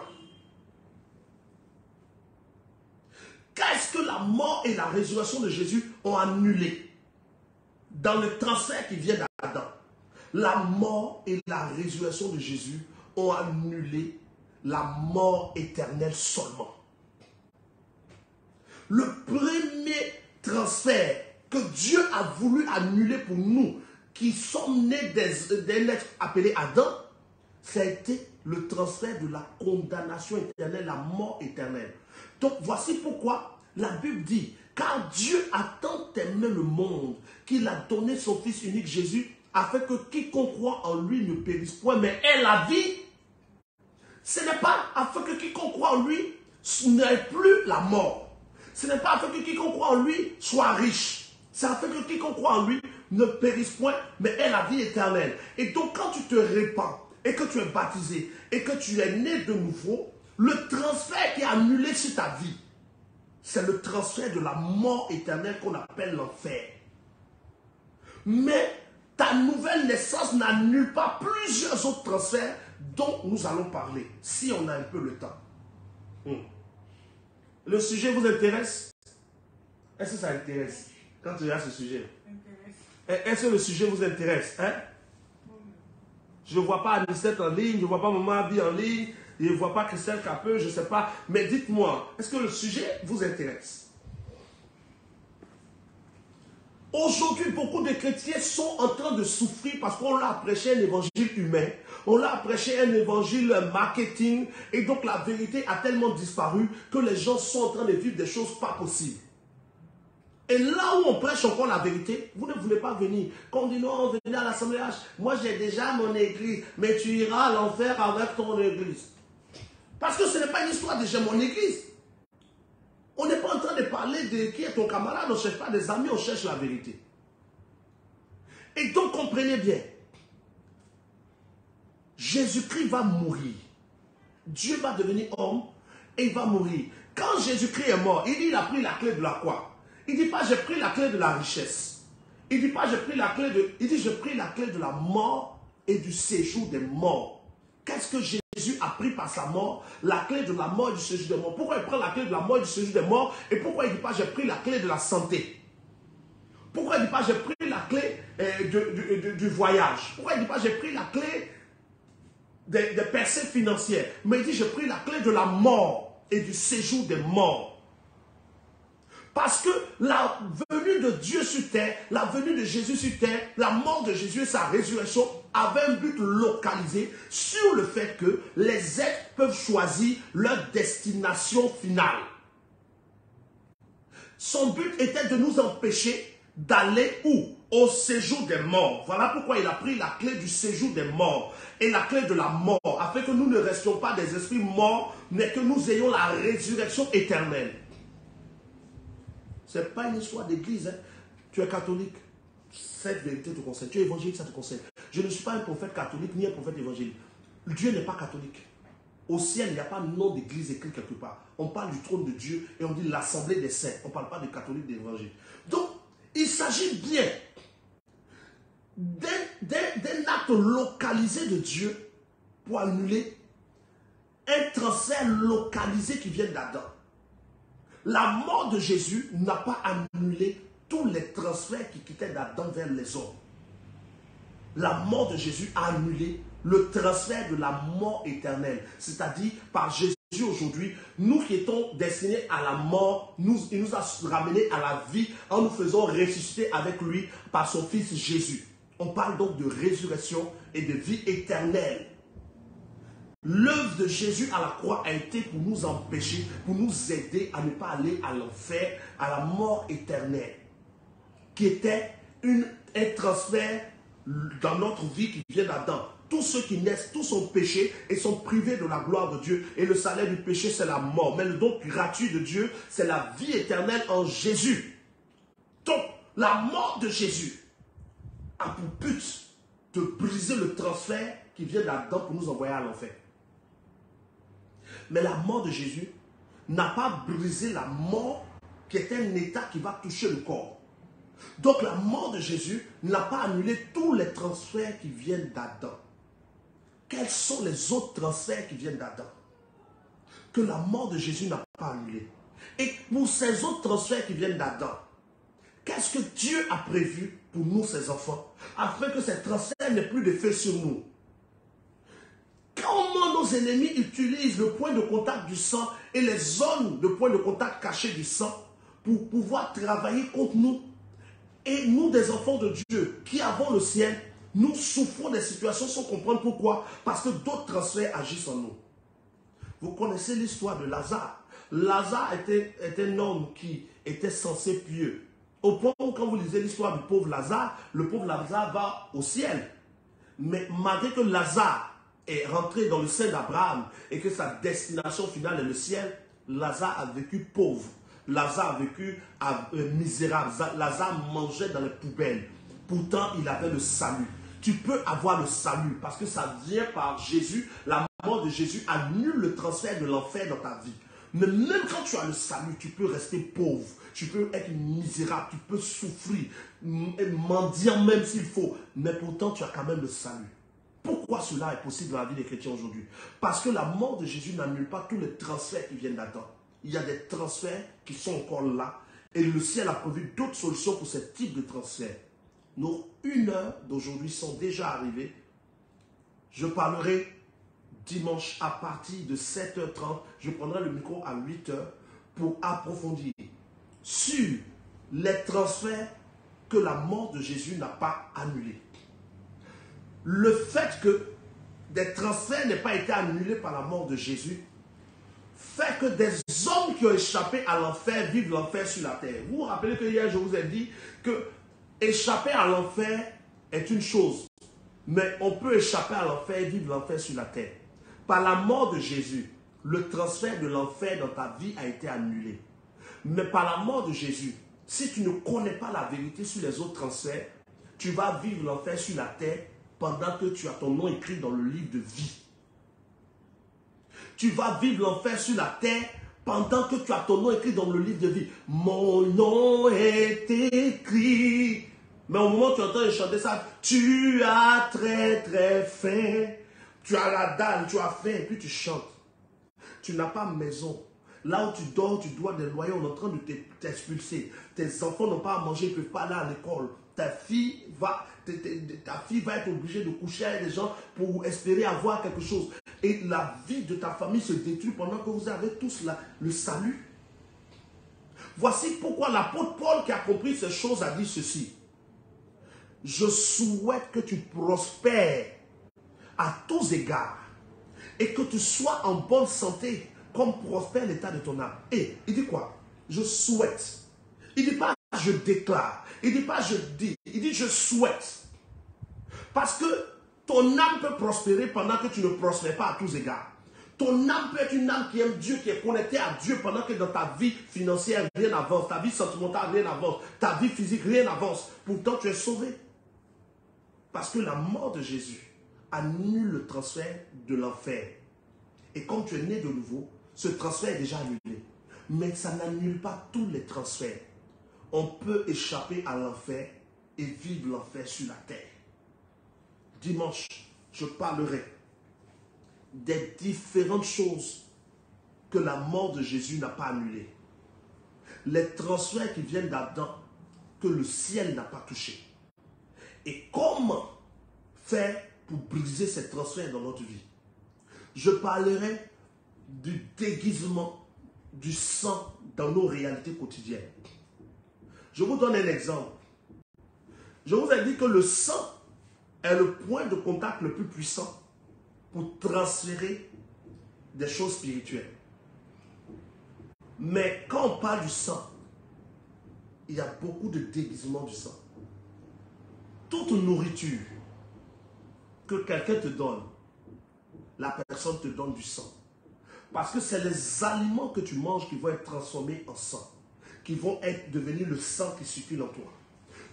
S1: Qu'est-ce que la mort et la résurrection de Jésus ont annulé dans le transfert qui vient d'Adam? La mort et la résurrection de Jésus ont annulé la mort éternelle seulement. Le premier transfert que Dieu a voulu annuler pour nous, qui sommes nés d'un être appelé Adam, ça a été le transfert de la condamnation éternelle, la mort éternelle. Donc voici pourquoi la Bible dit, car Dieu a tant aimé le monde qu'il a donné son Fils unique Jésus, afin que quiconque croit en lui ne périsse point, mais ait la vie. Ce n'est pas afin que quiconque croit en lui n'ait plus la mort. Ce n'est pas afin que quiconque croit en lui soit riche. C'est afin que quiconque croit en lui ne périsse point, mais ait la vie éternelle. Et donc quand tu te répands, et que tu es baptisé, et que tu es né de nouveau, le transfert qui est annulé sur ta vie, c'est le transfert de la mort éternelle qu'on appelle l'enfer. Mais ta nouvelle naissance n'annule pas plusieurs autres transferts dont nous allons parler, si on a un peu le temps. Le sujet vous intéresse? Est-ce que ça intéresse quand tu as ce sujet? Est-ce que le sujet vous intéresse? Hein? Je ne vois pas Anicette en ligne, je ne vois pas Maman Abi en ligne, je ne vois pas Christelle Capeux, je ne sais pas. Mais dites-moi, est-ce que le sujet vous intéresse? Aujourd'hui, beaucoup de chrétiens sont en train de souffrir parce qu'on leur a prêché un évangile humain, on leur a prêché un évangile marketing, et donc la vérité a tellement disparu que les gens sont en train de vivre des choses pas possibles. Et là où on prêche encore la vérité, vous ne voulez pas venir. Quand on dit non, venez à l'Assemblée H, moi j'ai déjà mon église, mais tu iras à l'enfer avec ton église. Parce que ce n'est pas une histoire de j'ai mon église. On n'est pas en train de parler de qui est ton camarade, on ne cherche pas des amis, on cherche la vérité. Et donc comprenez bien, Jésus-Christ va mourir. Dieu va devenir homme et il va mourir. Quand Jésus-Christ est mort, il dit il a pris la clé de la quoi? Il ne dit pas j'ai pris la clé de la richesse. Il ne dit pas j'ai pris la clé de... Il dit j'ai pris la clé de la mort et du séjour des morts. Qu'est-ce que Jésus a pris par sa mort? La clé de la mort et du séjour des morts. Pourquoi il prend la clé de la mort et du séjour des morts? Et pourquoi il ne dit pas j'ai pris la clé de la santé? Pourquoi il ne dit pas j'ai pris la clé du voyage? Pourquoi il ne dit pas j'ai pris la clé des percées financières? Mais il dit j'ai pris la clé de la mort et du séjour des morts. Parce que la venue de Dieu sur terre, la venue de Jésus sur terre, la mort de Jésus et sa résurrection avaient un but localisé sur le fait que les êtres peuvent choisir leur destination finale. Son but était de nous empêcher d'aller où? Au séjour des morts. Voilà pourquoi il a pris la clé du séjour des morts et la clé de la mort, afin que nous ne restions pas des esprits morts, mais que nous ayons la résurrection éternelle. Ce n'est pas une histoire d'église. Hein. Tu es catholique, cette vérité te concerne. Tu es évangélique, ça te concerne. Je ne suis pas un prophète catholique ni un prophète évangélique. Dieu n'est pas catholique. Au ciel, il n'y a pas de nom d'église écrit quelque part. On parle du trône de Dieu et on dit l'assemblée des saints. On ne parle pas de catholique, d'évangile. Donc, il s'agit bien acte localisé de Dieu pour annuler un transfert localisé qui vient d'Adam. La mort de Jésus n'a pas annulé tous les transferts qui quittaient d'Adam vers les hommes. La mort de Jésus a annulé le transfert de la mort éternelle. C'est-à-dire, par Jésus aujourd'hui, nous qui étions destinés à la mort, il nous a ramenés à la vie en nous faisant ressusciter avec lui par son Fils Jésus. On parle donc de résurrection et de vie éternelle. L'œuvre de Jésus à la croix a été pour nous empêcher, pour nous aider à ne pas aller à l'enfer, à la mort éternelle, qui était un transfert dans notre vie qui vient d'Adam. Tous ceux qui naissent, tous sont péchés et sont privés de la gloire de Dieu. Et le salaire du péché, c'est la mort. Mais le don gratuit de Dieu, c'est la vie éternelle en Jésus. Donc, la mort de Jésus a pour but de briser le transfert qui vient d'Adam pour nous envoyer à l'enfer. Mais la mort de Jésus n'a pas brisé la mort qui est un état qui va toucher le corps. Donc la mort de Jésus n'a pas annulé tous les transferts qui viennent d'Adam. Quels sont les autres transferts qui viennent d'Adam que la mort de Jésus n'a pas annulé? Et pour ces autres transferts qui viennent d'Adam, qu'est-ce que Dieu a prévu pour nous, ses enfants, afin que ces transferts n'aient plus d'effet sur nous? Comment nos ennemis utilisent le point de contact du sang et les zones de point de contact cachées du sang pour pouvoir travailler contre nous? Et nous, des enfants de Dieu, qui avons le ciel, nous souffrons des situations sans comprendre pourquoi. Parce que d'autres transferts agissent en nous. Vous connaissez l'histoire de Lazare. Lazare était un homme qui était censé pieux. Au point où, quand vous lisez l'histoire du pauvre Lazare, le pauvre Lazare va au ciel. Mais malgré que Lazare est rentré dans le sein d'Abraham et que sa destination finale est le ciel, Lazare a vécu pauvre. Lazare a vécu misérable. Lazare mangeait dans les poubelles. Pourtant, il avait le salut. Tu peux avoir le salut parce que ça vient par Jésus. La mort de Jésus annule le transfert de l'enfer dans ta vie. Mais même quand tu as le salut, tu peux rester pauvre. Tu peux être misérable. Tu peux souffrir. Mendiant même s'il faut. Mais pourtant, tu as quand même le salut. Pourquoi cela est possible dans la vie des chrétiens aujourd'hui? Parce que la mort de Jésus n'annule pas tous les transferts qui viennent d'Adam. Il y a des transferts qui sont encore là. Et le ciel a prévu d'autres solutions pour ce type de transfert. Nos 1 heure d'aujourd'hui sont déjà arrivées. Je parlerai dimanche à partir de 7h30. Je prendrai le micro à 8h pour approfondir sur les transferts que la mort de Jésus n'a pas annulés. Le fait que des transferts n'aient pas été annulés par la mort de Jésus fait que des hommes qui ont échappé à l'enfer vivent l'enfer sur la terre. Vous vous rappelez que hier je vous ai dit que échapper à l'enfer est une chose, mais on peut échapper à l'enfer et vivre l'enfer sur la terre. Par la mort de Jésus, le transfert de l'enfer dans ta vie a été annulé. Mais par la mort de Jésus, si tu ne connais pas la vérité sur les autres transferts, tu vas vivre l'enfer sur la terre pendant que tu as ton nom écrit dans le livre de vie. Tu vas vivre l'enfer sur la terre pendant que tu as ton nom écrit dans le livre de vie. Mon nom est écrit. Mais au moment où tu entends chanter ça, tu as très très faim. Tu as la dalle, tu as faim, et puis tu chantes. Tu n'as pas maison. Là où tu dors, tu dois des loyers, on est en train de t'expulser. Tes enfants n'ont pas à manger, ils ne peuvent pas aller à l'école. Ta fille va être obligée de coucher avec des gens pour espérer avoir quelque chose. Et la vie de ta famille se détruit pendant que vous avez tous le salut. Voici pourquoi l'apôtre Paul, qui a compris ces choses, a dit ceci. Je souhaite que tu prospères à tous égards et que tu sois en bonne santé comme prospère l'état de ton âme. Et il dit quoi? Je souhaite. Il ne dit pas je déclare. Il ne dit pas je dis. Il dit je souhaite. Parce que ton âme peut prospérer pendant que tu ne prospères pas à tous égards. Ton âme peut être une âme qui aime Dieu, qui est connectée à Dieu pendant que dans ta vie financière, rien n'avance. Ta vie sentimentale, rien n'avance. Ta vie physique, rien n'avance. Pourtant, tu es sauvé. Parce que la mort de Jésus annule le transfert de l'enfer. Et comme tu es né de nouveau, ce transfert est déjà annulé. Mais ça n'annule pas tous les transferts. On peut échapper à l'enfer et vivre l'enfer sur la terre. dimanche, je parlerai des différentes choses que la mort de Jésus n'a pas annulées. Les transferts qui viennent d'Adam que le ciel n'a pas touché. Et comment faire pour briser ces transferts dans notre vie. Je parlerai du déguisement du sang dans nos réalités quotidiennes. Je vous donne un exemple. Je vous ai dit que le sang est le point de contact le plus puissant pour transférer des choses spirituelles. Mais quand on parle du sang, il y a beaucoup de déguisement du sang. Toute nourriture que quelqu'un te donne, la personne te donne du sang. Parce que c'est les aliments que tu manges qui vont être transformés en sang, qui vont devenir le sang qui circule en toi.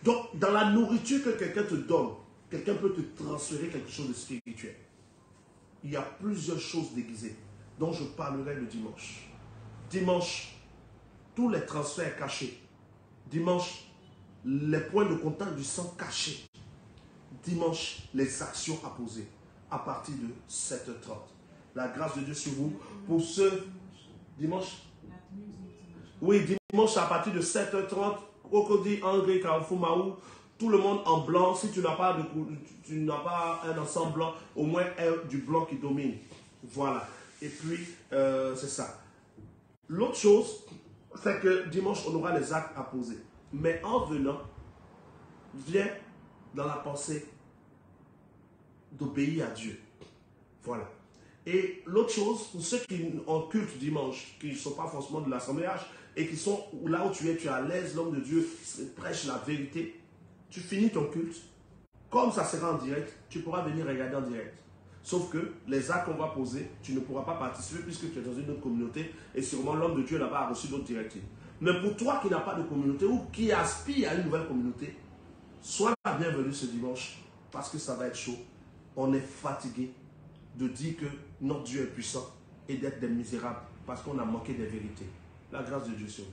S1: Donc, dans la nourriture que quelqu'un te donne, quelqu'un peut te transférer quelque chose de spirituel. Il y a plusieurs choses déguisées dont je parlerai le dimanche. Dimanche, tous les transferts cachés. Dimanche, les points de contact du sang cachés. Dimanche, les actions à poser à partir de 7h30. La grâce de Dieu sur vous. Pour ceux, dimanche, oui, dimanche à partir de 7h30, Cocody, André, Carrefour, Maou, tout le monde en blanc. Si tu n'as pas un ensemble blanc, au moins du blanc qui domine. Voilà. Et puis, c'est ça. L'autre chose, c'est que dimanche, on aura les actes à poser. Mais en venant, viens dans la pensée d'obéir à Dieu. Voilà. Et l'autre chose, pour ceux qui ont culte dimanche, qui ne sont pas forcément de l'assemblage, et qui sont là où tu es à l'aise, l'homme de Dieu prêche la vérité, tu finis ton culte, comme ça sera en direct, tu pourras venir regarder en direct. Sauf que les actes qu'on va poser, tu ne pourras pas participer puisque tu es dans une autre communauté et sûrement l'homme de Dieu là-bas a reçu d'autres directives. Mais pour toi qui n'as pas de communauté ou qui aspire à une nouvelle communauté, sois la bienvenue ce dimanche parce que ça va être chaud. On est fatigué de dire que notre Dieu est puissant et d'être des misérables parce qu'on a manqué des vérités. La grâce de Dieu sur vous.